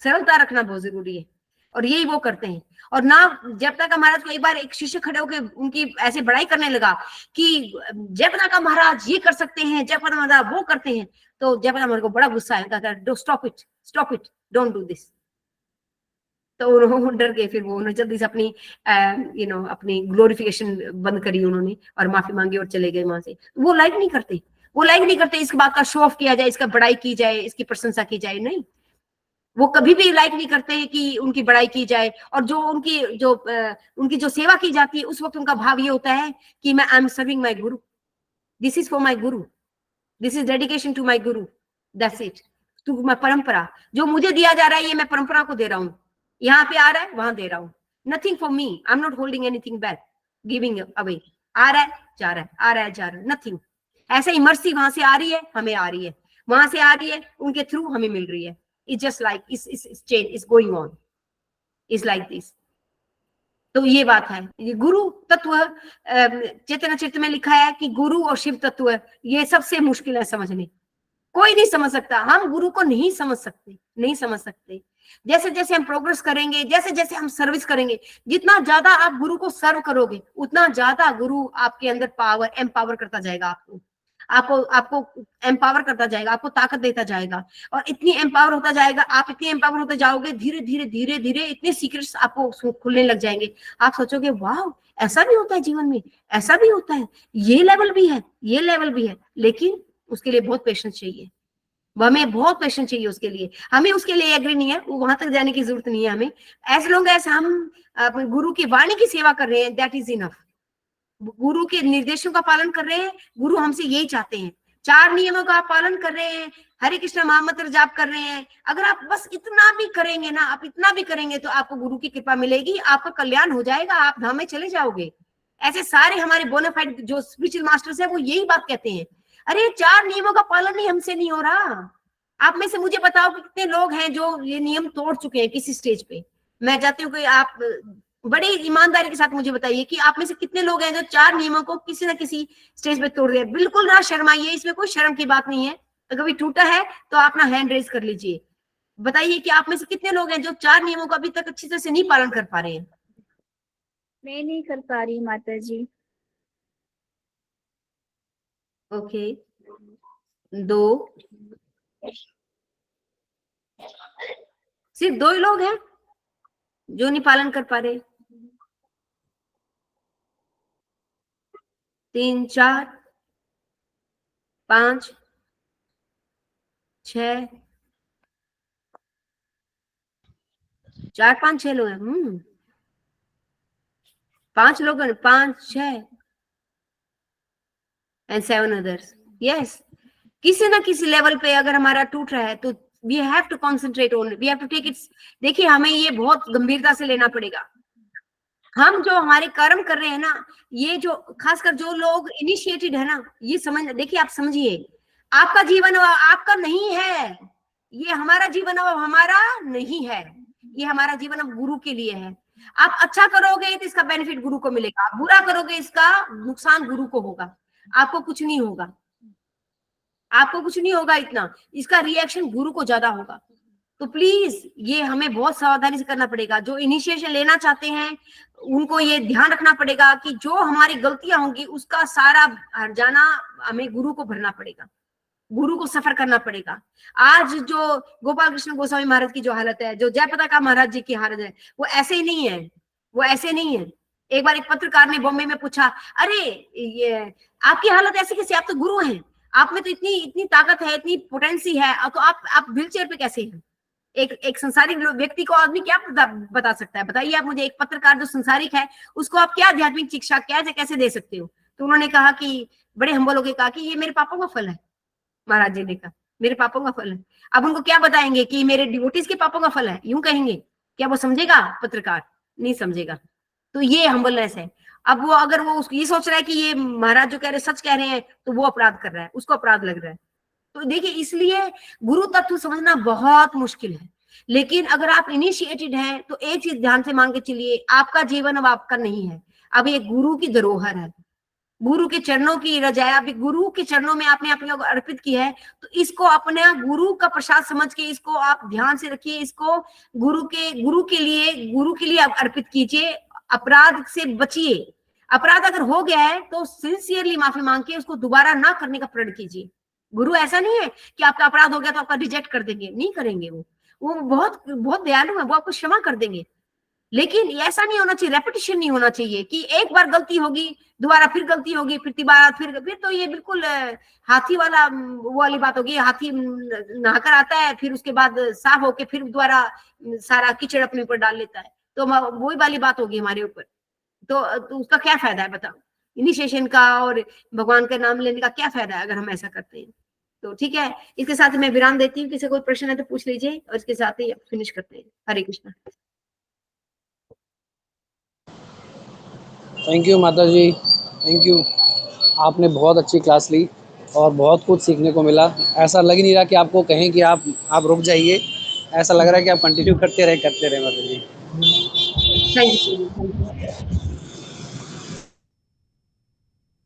सरलता रखना बहुत जरूरी है, और यही वो करते हैं। और ना जयप्रताप महाराज को एक बार एक शिष्य खड़े होकर उनकी ऐसे बड़ाई करने लगा कि जयप्रताप महाराज ये कर सकते हैं, जयप्रताप महाराज वो करते हैं। तो जयप्रताप महाराज को बड़ा गुस्सा आया, stop it, don't do this. तो उन्होंने डर गए, फिर वो उन्होंने जल्दी से अपनी ग्लोरिफिकेशन बंद करी उन्होंने, और माफी मांगी और चले गए वहां से। वो लाइक नहीं करते इस बात का शो ऑफ किया जाए, इसका बड़ाई की जाए, इसकी प्रशंसा की जाए। नहीं, वो कभी भी लाइक नहीं करते कि उनकी बड़ाई की जाए। और उनकी जो सेवा की जाती है, उस वक्त उनका भाव ये होता है कि मैं I am serving my guru, this is for my guru, this is dedication to my guru, that's it. To my परंपरा, जो मुझे दिया जा रहा है ये मैं परंपरा को दे रहा हूँ, यहाँ पे आ रहा है वहां दे रहा हूँ। Nothing for me, I am not holding anything back, giving away. आ रहा है जा रहा है, आ रहा है जा रहा है, नथिंग। ऐसे ही मर्सी वहां से आ रही है, हमें आ रही है, वहां से आ रही है, उनके थ्रू हमें मिल रही है। It's just like it's chain is going on. It's like this. तो ये बात है। ये गुरु तत्व चैतन्य चरित्र में लिखा है कि गुरु और शिव तत्व ये सबसे मुश्किल है समझने, कोई नहीं समझ सकता। हम गुरु को नहीं समझ सकते, नहीं समझ सकते। जैसे जैसे हम प्रोग्रेस करेंगे, जैसे जैसे हम सर्विस करेंगे, जितना ज्यादा आप गुरु को सर्व करोगे उतना ज्यादा गुरु आपके अंदर पावर एम्पावर करता जाएगा, आपको आपको एम्पावर करता जाएगा, आपको ताकत देता जाएगा। और इतनी एम्पावर होता जाएगा, आप इतनी एम्पावर होते जाओगे, धीरे धीरे धीरे धीरे इतने सीक्रेट्स आपको खुलने लग जाएंगे। आप सोचोगे वाह ऐसा भी होता है जीवन में, ऐसा भी होता है, ये लेवल भी है, ये लेवल भी है। लेकिन उसके लिए बहुत पेशेंस चाहिए, हमें बहुत पेशेंस चाहिए उसके लिए। हमें उसके लिए एग्री नहीं है, वहां तक जाने की जरूरत नहीं है हमें। एज लॉन्ग एज हम अपने गुरु की वाणी की सेवा कर रहे हैं, दैट इज इनफ। गुरु के निर्देशों का पालन कर रहे हैं, गुरु हमसे यही चाहते हैं। 4 नियमों का आप पालन कर रहे हैं, हरे कृष्ण महामंत्र जाप कर रहे हैं, अगर आप बस इतना भी करेंगे ना, आप इतना भी करेंगे तो आपको गुरु की कृपा मिलेगी, आपका कल्याण हो जाएगा, आप धाम में चले जाओगे। ऐसे सारे हमारे बोनाफाइड जो स्पिरिचुअल मास्टर्स है वो यही बात कहते हैं। अरे 4 नियमों का पालन नहीं हमसे नहीं हो रहा। आप में से मुझे बताओ कि कितने लोग हैं जो ये नियम तोड़ चुके हैं किसी स्टेज पे। मैं चाहती हूँ कि आप बड़ी ईमानदारी के साथ मुझे बताइए कि आप में से कितने लोग हैं जो 4 नियमों को किसी ना किसी स्टेज पे तोड़ रहे हैं। बिल्कुल ना शर्माइए, इसमें कोई शर्म की बात नहीं है। अगर कभी टूटा है तो अपना हैंड रेज कर लीजिए, बताइए कि आप में से कितने लोग हैं जो 4 नियमों का अभी तक अच्छी तरह से नहीं पालन कर पा रहे हैं। मैं नहीं कर पा रही माता जी। ओके, 2, सिर्फ 2 ही लोग हैं जो नहीं पालन कर पा रहे। 3, 4, 5, 6, 4, 5, 6 लोग हैं। 5 लोग हैं, 5, 6 एंड 7 अदर्स। यस, किसी ना किसी लेवल पे अगर हमारा टूट रहा है तो we have to concentrate on, we have to take its. देखिए हमें ये बहुत गंभीरता से लेना पड़ेगा। हम जो हमारे कर्म कर रहे हैं ना, ये जो खासकर जो लोग इनिशिएटेड है ना, ये समझ, देखिए आप समझिए, आपका जीवन आपका नहीं है, ये हमारा जीवन अब हमारा नहीं है, ये हमारा जीवन अब गुरु के लिए है। आप अच्छा करोगे तो इसका बेनिफिट गुरु को मिलेगा, आप बुरा करोगे इसका नुकसान गुरु को होगा, आपको कुछ नहीं होगा, आपको कुछ नहीं होगा इतना, इसका रिएक्शन गुरु को ज्यादा होगा। तो प्लीज ये हमें बहुत सावधानी से करना पड़ेगा। जो इनिशिएशन लेना चाहते हैं उनको ये ध्यान रखना पड़ेगा कि जो हमारी गलतियां होंगी उसका सारा हर्जाना हमें गुरु को भरना पड़ेगा, गुरु को सफर करना पड़ेगा। आज जो गोपाल कृष्ण गोस्वामी महाराज की जो हालत है, जो जयप्रदा महाराज जी की हालत है, वो ऐसे ही नहीं है, वो ऐसे नहीं है। एक बार एक पत्रकार ने बॉम्बे में पूछा, अरे ये आपकी हालत ऐसी कैसे, आप तो गुरु हैं, आप में तो इतनी इतनी ताकत है, इतनी पोटेंसी है, तो आप व्हील चेयर पे कैसे हैं? एक संसारिक व्यक्ति को आदमी क्या बता सकता है? बताइए आप मुझे, एक पत्रकार जो संसारिक है उसको आप क्या आध्यात्मिक शिक्षा कैसे दे सकते हो? तो उन्होंने कहा कि बड़े हम्बल होकर कहा कि ये मेरे पापों का फल है। महाराज जी ने कहा मेरे पापों का फल है। अब उनको क्या बताएंगे कि मेरे डिवोटीज के पापों का फल है, यूं कहेंगे? क्या वो समझेगा पत्रकार? नहीं समझेगा। तो ये हम्बलनेस है। अब वो अगर वो ये सोच रहा है कि ये महाराज जो कह रहे सच कह रहे हैं, तो वो अपराध कर रहा है, उसको अपराध लग रहा है। तो देखिए इसलिए गुरु तत्व समझना बहुत मुश्किल है। लेकिन अगर आप इनिशिएटेड हैं तो एक चीज ध्यान से मान के चलिए, आपका जीवन अब आपका नहीं है, अब ये गुरु की धरोहर है, गुरु के चरणों की रजाया, अभी गुरु के चरणों में आपने अपने को अर्पित किया है, तो इसको अपने गुरु का प्रसाद समझ के इसको आप ध्यान से रखिए, इसको गुरु के लिए आप अर्पित कीजिए। अपराध से बचिए। अपराध अगर हो गया है तो सिंसियरली माफी मांग के उसको दोबारा ना करने का प्रण कीजिए। गुरु ऐसा नहीं है कि आपका अपराध हो गया तो आपका रिजेक्ट कर देंगे, नहीं करेंगे। वो बहुत बहुत दयालु है, वो आपको क्षमा कर देंगे। लेकिन ऐसा नहीं होना चाहिए, रेपिटेशन नहीं होना चाहिए कि एक बार गलती होगी, दोबारा फिर गलती होगी, फिर तिबारा फिर तो ये बिल्कुल हाथी वाला वो वाली बात होगी। हाथी नहाकर आता है, फिर उसके बाद साफ होके फिर दोबारा सारा कीचड़ अपने ऊपर डाल लेता है, तो वही वाली बात होगी हमारे ऊपर। तो उसका क्या फायदा है बताओ? इनिशिएशन का और भगवान का नाम लेने का क्या फायदा है अगर हम ऐसा करते हैं? तो ठीक है, इसके साथ मैं विराम देती हूँ। किसी कोई प्रश्न है तो पूछ लीजिए, और इसके साथ ही फिनिश करते हैं। हरे कृष्णा। थैंक यू माता जी, थैंक यू। आपने बहुत अच्छी क्लास ली और बहुत कुछ सीखने को मिला। ऐसा लग नहीं रहा कि आपको कहें कि आप रुक जाइए, ऐसा लग रहा है कि आप कंटिन्यू करते रहे माता जी। Thank you.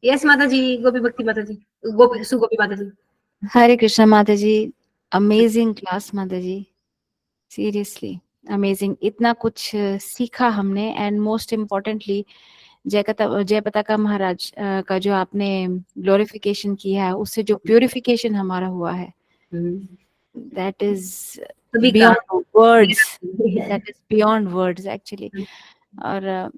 यस माता जी, गोपी भक्ति माता जी, गोपी सुगोपी माता जी। हरे कृष्णा माता जी, अमेजिंग क्लास माता जी, सीरियसली अमेजिंग, इतना कुछ सीखा हमने। एंड मोस्ट इम्पोर्टेंटली जय पताका महाराज का जो आपने ग्लोरिफिकेशन किया है, उससे जो प्यूरिफिकेशन हमारा हुआ है, दैट इज सभी का beyond words, that is beyond words actually. और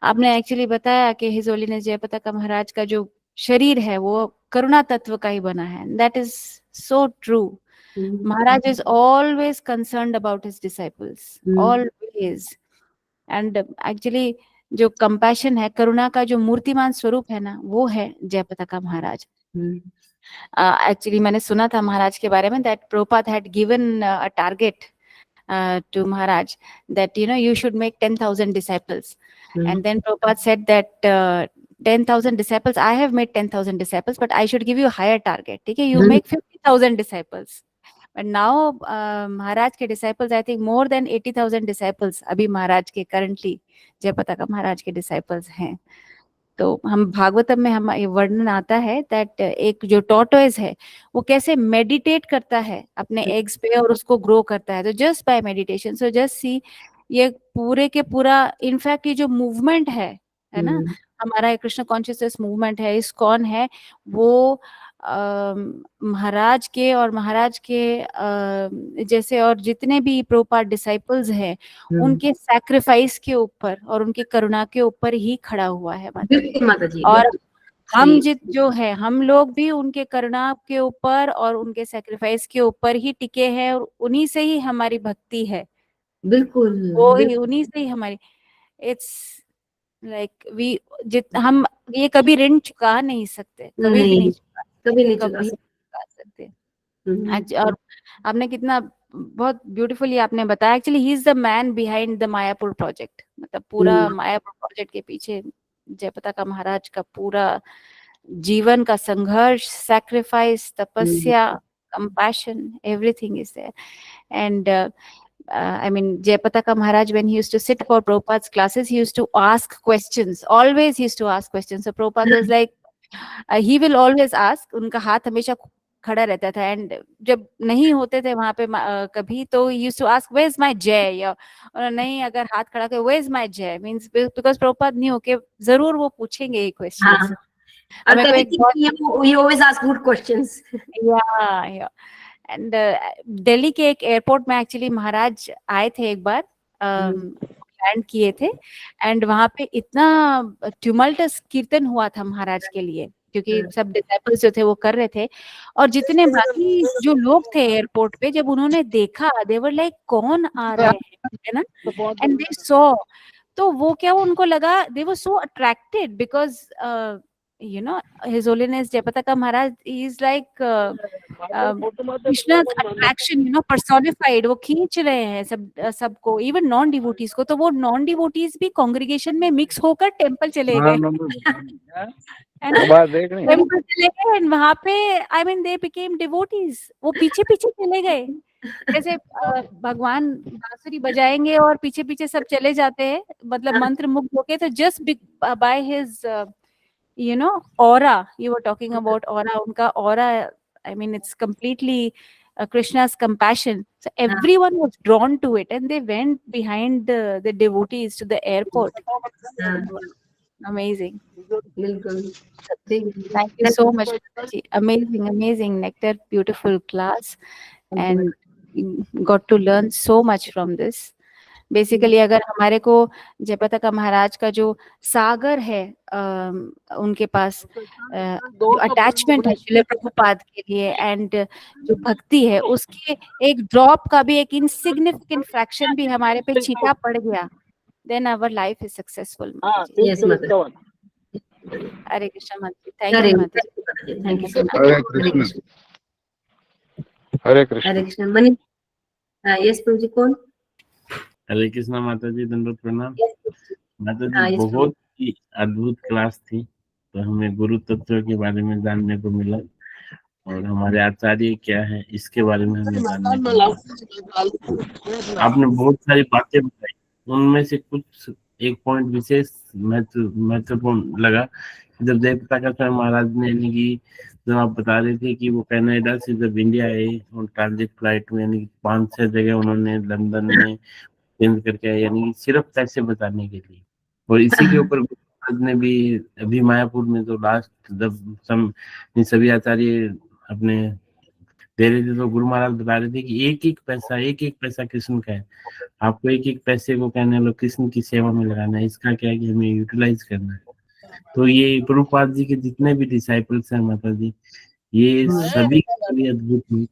आपने एक्चुअली बताया कि हिज होलीनेस जय पताका महाराज का जो शरीर है वो करुणा तत्व का ही बना है, that is so true. Maharaj is always concerned about his disciples, always. And actually जो compassion है, करुणा का जो मूर्तिमान स्वरूप है ना, वो है जय पताका महाराज। Actually मैंने सुना था महाराज के बारे में that Prabhupada had given a target to Maharaj that you should make 10,000 disciples. And then Prabhupada said that 10,000 disciples, I have made 10,000 disciples, but I should give you a higher target. Okay, you make 50,000 disciples. But now Maharaj के disciples, I think more than 80,000 disciples अभी महाराज के currently जय पताका महाराज के disciples हैं। तो हम भागवतम में हम ये वर्णन आता है दैट एक जो टॉर्टोइज है वो कैसे मेडिटेट करता है अपने एग्स पे और उसको ग्रो करता है, तो just by meditation. So just see, ये पूरे के पूरा इनफैक्ट ये जो मूवमेंट है ना, हमारा कृष्ण कॉन्शियसनेस मूवमेंट है, इस कौन है वो महाराज के और महाराज के जैसे और जितने भी प्रभुपाद डिसाइपल्स हैं उनके सैक्रिफाइस के ऊपर और उनकी करुणा के ऊपर ही खड़ा हुआ है माता जी। और हम जो है, हम लोग भी उनके करुणा के ऊपर और उनके सैक्रिफाइस के ऊपर ही टिके हैं और उन्हीं से ही हमारी भक्ति है। बिल्कुल, वो ही उन्हीं से ही हमारी, इट्स लाइक हम ये कभी ऋण चुका नहीं सकते, कभी भी नहीं चुका सकते। और आपने कितना बहुत ब्यूटीफुली आपने बताया, actually he is the man behind the Mayapur project. मतलब पूरा मायापुर प्रोजेक्ट के पीछे जय पताका महाराज का पूरा जीवन का संघर्ष, सैक्रिफाइस, तपस्या, compassion, everything is there. And I mean, Jai Pataka Maharaj, when he used to sit for Prabhupada's classes, he used to ask questions. Always he used to ask questions. So Prabhupada was like, he will always ask. उनका हाथ हमेशा खड़ा रहता था, and जब नहीं होते थे वहां पे कभी, तो he used to ask, where is my Jai? या नहीं, अगर हाथ खड़ा कर where is my Jai, means because Prabhupada नहीं होके जरूर वो पूछेंगे ये क्वेश्चंस। और he always ask good questions. Yeah. And Delhi के एक एयरपोर्ट में एक्चुअली महाराज आए थे एक बार, लैंड किए थे, एंड वहां पे इतना ट्यूमल्टस कीर्तन हुआ था महाराज के लिए, क्योंकि सब डिसाइपल्स जो थे वो कर रहे थे, और जितने बाकी जो लोग थे एयरपोर्ट पे, जब उन्होंने देखा दे वर लाइक कौन आ रहे हैं, है ना, एंड दे सॉ, तो वो क्या, उनको लगा, they were so attracted because His Holiness Jai Pataka Maharaj is like Krishna's attraction, personified. वो खींच रहे हैं सबको, इवन नॉन डिवोटीज को, तो वो नॉन डिवोटीज भी कांग्रेगेशन में मिक्स होकर टेम्पल चले गए, टेम्पल चले गए, एंड वहां पे I mean they became devotees. वो पीछे पीछे चले गए, जैसे भगवान बांसुरी बजाएंगे और पीछे पीछे सब चले जाते हैं, मतलब मंत्र मुग्ध होके, तो just by his aura, you were talking about aura, unka aura, I mean it's completely Krishna's compassion, so everyone was drawn to it, and they went behind the devotees to the airport. Amazing. Thank you so much, Mataji. Amazing nectar, beautiful class, and got to learn so much from this. Basically अगर हमारे को जय पताका महाराज का जो सागर है, उनके पास जो अटैचमेंट है श्रील प्रभुपाद के लिए, एंड जो भक्ति है, उसके एक ड्रॉप का भी, एक इनसिग्निफिकेंट फ्रैक्शन भी हमारे पे छीटा पड़ गया, then our life is successful. Yes, Mother. Hare Krishna माता, थैंक यू माता, thank you so much. Hare Krishna. Hare Krishna. Mani, yes प्रभु जी, कौन? हरे कृष्णा माता जी, दंडवत प्रणाम। माता जी, yes, बहुत ही अद्भुत क्लास थी, तो हमें गुरु तत्व के बारे में जानने को मिला, और हमारे आचार्य क्या है इसके बारे में हमें जानने को मिला। आपने बहुत सारी बातें बताई, उनमें से कुछ एक पॉइंट विशेष महत्वपूर्ण लगा, जब जयप्रता का स्वामी महाराज ने यानी कि जब आप बता रहे थे कि वो कनाडा से जब इंडिया आए और ट्रांजिट फ्लाइट में यानी 5-6 जगह उन्होंने लंदन में चेंज करके आए, यानी कि सिर्फ पैसे बचाने के लिए। और इसी के ऊपर गुरु महाराज ने भी अभी मायापुर में जो लास्ट जब सभी आचार्य अपने दे रहे थे, तो गुरु महाराज बता रहे थे कि एक एक पैसा कृष्ण का है, आपको एक एक पैसे को कहने लो कृष्ण की सेवा में लगाना है, इसका क्या है कि हमें यूटिलाइज करना है। तो ये प्रभुपाद जी के जितने भी डिसाइपल्स हैं माता जी, ये सभी अद्भुत हैं।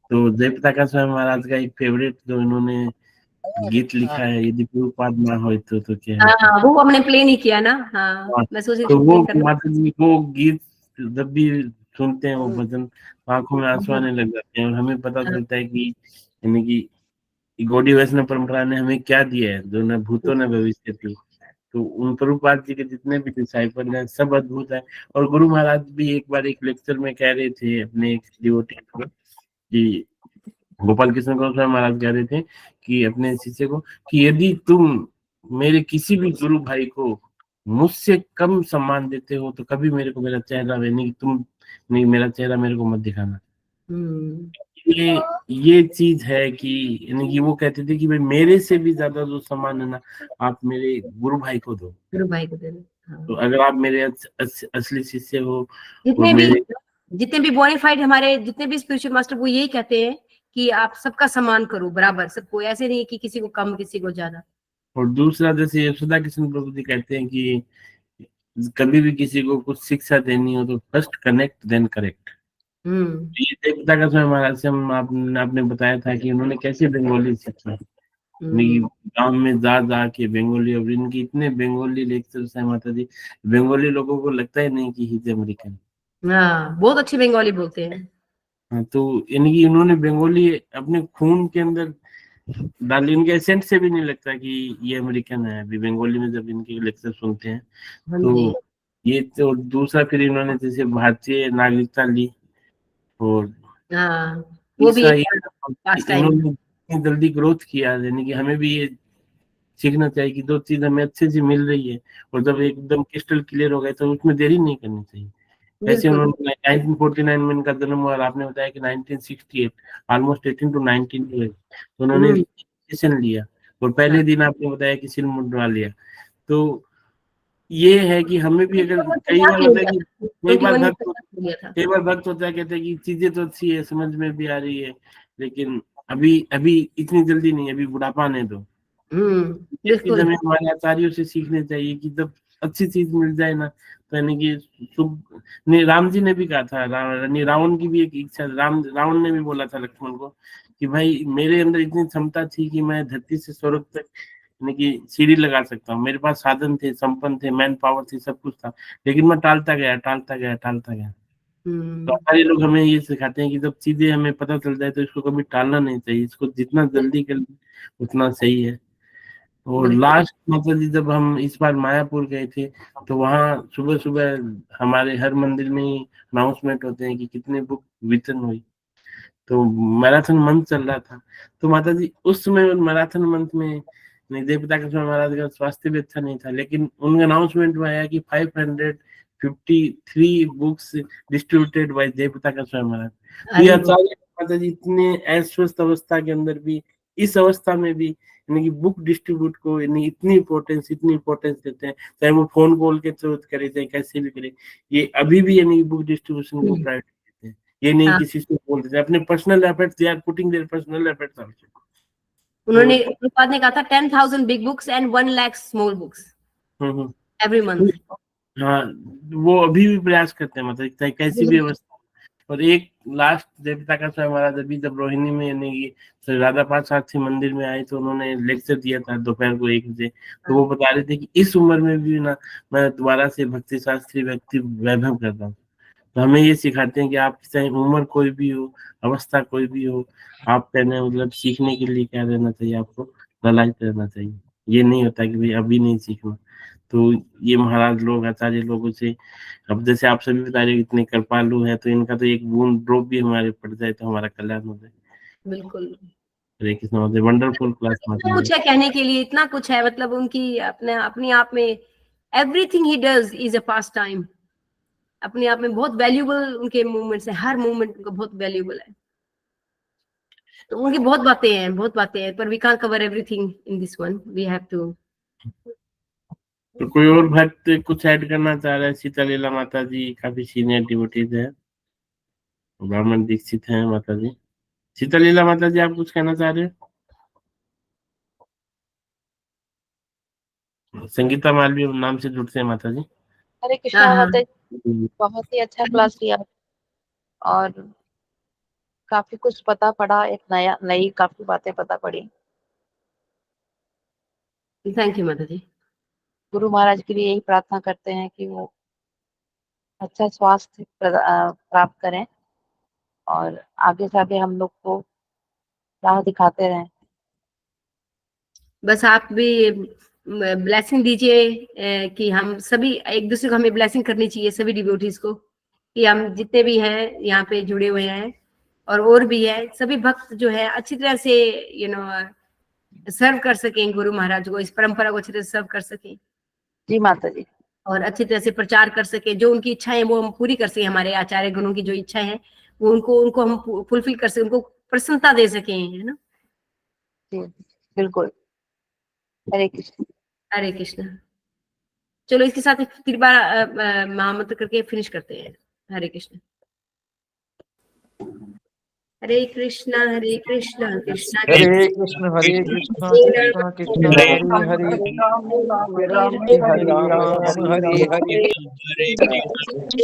तो जयप्रता स्वामी महाराज का एक फेवरेट जो इन्होंने गीत लिखा है, यदि प्रभुपाद ना हो तो क्या है। हाँ, वो हमने प्ले नहीं किया ना। हाँ, हाँ, मैं सोच रही तो थी वो play करना। माता जी वो गीत जब भी सुनते हैं वो भजन, आंखों में आंसू आने लग जाते हैं और हमें पता चलता है कि यानी कि गौड़ी वैष्णव परंपरा ने हमें क्या दिया है, जो न भूतो न भविष्य थी। तो उन प्रभुपाद जी के जितने भी डिसाइपल हैं सब अद्भुत है। और गुरु महाराज भी एक बार एक लेक्चर में कह रहे थे अपने एक डिवोटी को कि गोपाल कृष्ण गोस्वामी महाराज कह रहे थे कि अपने शिष्य को कि यदि तुम मेरे किसी भी गुरु भाई को मुझसे कम सम्मान देते हो तो कभी मेरे को मेरा चेहरा नहीं, तुम नहीं मेरा चेहरा मेरे को मत दिखाना। ये चीज है कि यानी कि वो कहते थे कि भाई मेरे से भी ज्यादा जो सम्मान है ना आप मेरे गुरु भाई को दो। गुरु भाई को दे दो। हाँ। तो अगर आप मेरे असली शिष्य हो और जितने भी बोनाफाइड हमारे जितने भी स्पिरिचुअल मास्टर वो यही कहते हैं कि आप सबका सम्मान करो बराबर, सबको, ऐसे नहीं कि किसी को कम किसी को ज्यादा। और दूसरा जैसे यशोदा कृष्ण प्रभु जी कहते हैं कि कभी भी किसी को कुछ शिक्षा देनी हो तो फर्स्ट कनेक्ट देन करेक्ट। ये देवता का स्वामी महाराज से आपने बताया था कि उन्होंने कैसे बंगाली सीखा, गांव में जा के बंगाली, और इनकी इतने बंगाली लेक्चर्स हैं माता जी, बंगाली लोगों को लगता ही नहीं कि हिज अमेरिकन। हाँ, बहुत अच्छी बंगाली बोलते हैं। हाँ, तो यानी कि उन्होंने बंगाली अपने खून के अंदर डाली, इनके एसेंट से भी नहीं लगता कि ये अमेरिकन है। अभी बंगाली में जब इनके लेक्चर सुनते हैं तो ये तो दूसरा फिर इन्होंने जैसे भारतीय नागरिकता ली और वो भी इन्होंने इतनी जल्दी ग्रोथ किया, यानी कि हमें भी ये सीखना चाहिए कि जो चीज हमें अच्छे से मिल रही है और जब एकदम क्रिस्टल क्लियर हो गए तो उसमें देरी नहीं करनी चाहिए। ऐसे उन्होंने 1949 में इनका जन्म हुआ और आपने बताया कि 1968 ऑलमोस्ट 18 to 19 ईयर तो उन्होंने डिसीजन लिया और पहले दिन आपने बताया कि सिर मुंडवा लिया। तो ये है कि हमें भी अगर कई बार होता है कि कई बार भक्त होता है कहते हैं कि चीजें तो अच्छी है, समझ में भी आ रही है, लेकिन अभी इतनी जल्दी नहीं, अभी बुढ़ापा आने दो। बिल्कुल हमें हमारे आचार्यों से सीखने चाहिए कि जब अच्छी चीज मिल जाए ना तो यानी कि राम जी ने भी कहा था, रावण की भी एक इच्छा, रावण ने भी बोला था लक्ष्मण को कि भाई मेरे अंदर इतनी क्षमता थी कि मैं धरती से स्वर्ग तक यानी कि सीढ़ी लगा सकता हूँ, मेरे पास साधन थे, संपन्न थे, मैन पावर थी, सब कुछ था, लेकिन मैं टालता गया। तो हमारे लोग हमें ये सिखाते हैं कि जब चीजें हमें पता चल जाए तो इसको कभी टालना नहीं चाहिए, इसको जितना जल्दी कर उतना सही है। और लास्ट मतलब जी जब हम इस बार मायापुर गए थे तो वहाँ सुबह सुबह हमारे हर मंदिर में ही अनाउंसमेंट होते हैं कि कितने बुक वितरण हुई, तो मैराथन मंथ चल रहा था। तो माता जी उस समय मैराथन मंथ में देवता का स्वामी महाराज का स्वास्थ्य भी अच्छा नहीं था, लेकिन उनका अनाउंसमेंट में आया कि 553 बुक्स डिस्ट्रीब्यूटेड बाय देवता का स्वामी महाराज। ये आचार्य माता जी इतने अस्वस्थ अवस्था के अंदर भी, इस अवस्था में भी यानी कि बुक डिस्ट्रीब्यूट को यानी इतनी इंपॉर्टेंस देते हैं, चाहे वो फोन कॉल के थ्रू करे चाहे कैसे भी करे, ये अभी भी यानी बुक डिस्ट्रीब्यूशन को प्रायोरिटी देते हैं। ये नहीं किसी से बोलते थे, अपने personal efforts, they are putting their personal efforts also. उन्होंने प्रभुपाद ने कहा था 10,000 big books and 1 lakh small books every month. हाँ, वो अभी भी प्रयास करते हैं मतलब चाहे कैसी भी अवस्था। और एक लास्ट देवता का स्वामी महाराज अभी जब रोहिणी में यानी कि राधा पार्थसारथी मंदिर में आए तो उन्होंने लेक्चर दिया था दोपहर को 1 बजे। तो वो बता रहे थे कि इस उम्र में भी ना मैं दोबारा से भक्ति शास्त्री व्यक्ति वैभव करता हूँ। तो हमें ये सिखाते हैं कि आप चाहे उम्र कोई भी हो, अवस्था कोई भी हो, आप कहने मतलब सीखने के लिए क्या रहना चाहिए, आपको ललायत रहना चाहिए। ये नहीं होता कि भाई अभी नहीं सीखना। तो ये महाराज लोग, आचार्य लोगों से, अब जैसे आप सभी बता रहे हो इतने कृपालु है, तो इनका तो एक बूंद ड्रॉप भी हमारे पड़ जाए तो हमारा कल्याण हो जाए। बिल्कुल हरे कृष्ण माता जी, वंडरफुल क्लास इतना माता कुछ जी। है कहने के लिए, इतना कुछ है, मतलब उनकी अपने आप में everything he does is a pass time. अपने आप में बहुत वैल्यूबल उनके मूवमेंट्स है, हर मूवमेंट उनका बहुत वैल्यूबल है। तो उनकी बहुत बातें हैं, पर we can't cover everything in this one, we have to. तो कोई और भक्त कुछ ऐड करना चाह रहा है? सीता लीला माता जी काफी सीनियर डिवोटीज है, ब्राह्मण दीक्षित हैं माता जी। सीता लीला माता जी, आप कुछ कहना चाह रहे हो? संगीता मालवीय नाम से जुड़ते हैं माता जी। हरे कृष्णा हाँ, माता जी, बहुत ही अच्छा क्लास लिया और काफी कुछ पता पड़ा, एक नई काफी बातें पता पड़ी। थैंक यू माता जी। गुरु महाराज के लिए यही प्रार्थना करते हैं कि वो अच्छा स्वास्थ्य प्राप्त करें और आगे से आगे हम लोग को राह दिखाते रहें। बस आप भी ब्लेसिंग दीजिए कि हम सभी एक दूसरे को, हमें ब्लेसिंग करनी चाहिए सभी डिवोटीज को, कि हम जितने भी हैं यहाँ पे जुड़े हुए हैं और भी है, सभी भक्त जो है अच्छी तरह से सर्व कर सकें गुरु महाराज को, इस परंपरा को अच्छी तरह से सर्व कर सकें। जी माता जी। और अच्छी तरह से प्रचार कर सके, जो उनकी इच्छाएं वो हम पूरी कर सके, हमारे आचार्य गुरुओं की जो इच्छाएं हैं वो उनको हम फुलफिल कर सके, उनको प्रसन्नता दे सके, है ना। जी बिल्कुल। हरे कृष्ण। हरे कृष्ण। चलो इसके साथ फिर बार महामंत्र करके फिनिश करते हैं। हरे कृष्ण। हरे कृष्णा कृष्णा कृष्णा हरे कृष्ण कृष्ण कृष्ण हरे हरे हरे राम हरे हरे कृष्ण हरे हरे हरे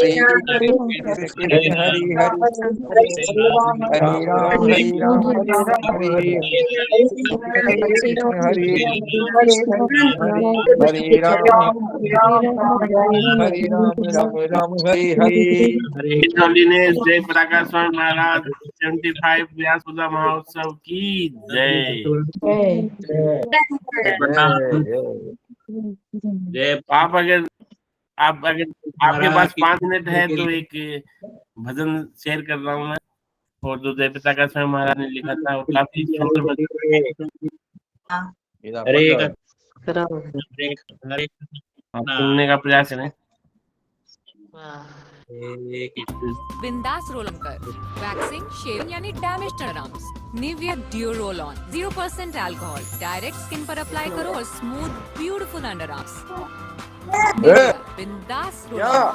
राम हरे कृष्ण हरे हरे राम राम हरे हरे। हरे होलीनेस जय प्रकाश स्वामी महाराज 75 व्यासपदा महोत्सव की जय। जय। आप अगर आपके पास 5 मिनट है तो एक भजन शेयर कर रहा हूँ मैं, और जो जय प्रकाश स्वामी महाराज ने लिखा था वो काफी सुंदर भजन, आप सुनने का प्रयास करें। बिंदास रोल ऑन कर, वैक्सिंग शेविंग यानी damage turnouts. Nivea dew roll on 0% alcohol, direct skin पर अप्लाई करो और स्मूथ ब्यूटीफुल अंडर आर्म्स। बिंदास roll on.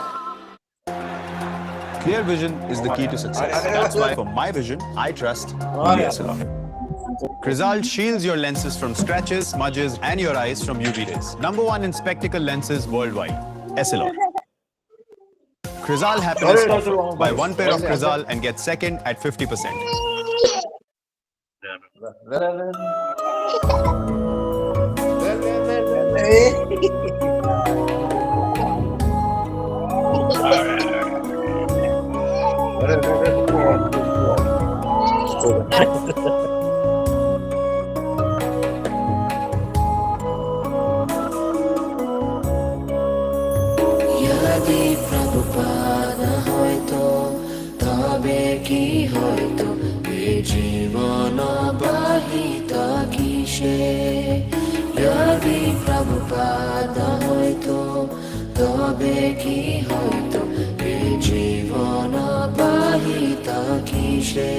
Clear vision is the key to success. That's why for my vision, I trust only Essilor. Crizal shields your lenses from scratches, smudges, and your eyes from UV rays. #1 in spectacle lenses worldwide. Essilor. Crizal happiness offer. Buy 1 pair of Crizal and get second at 50%. यदि प्रभुपाद होइतो तबे की होइतो ए जीवन बाहित किसे। यदि प्रभुपाद होइतो तबे की होइतो ए जीवन बाहित किसे।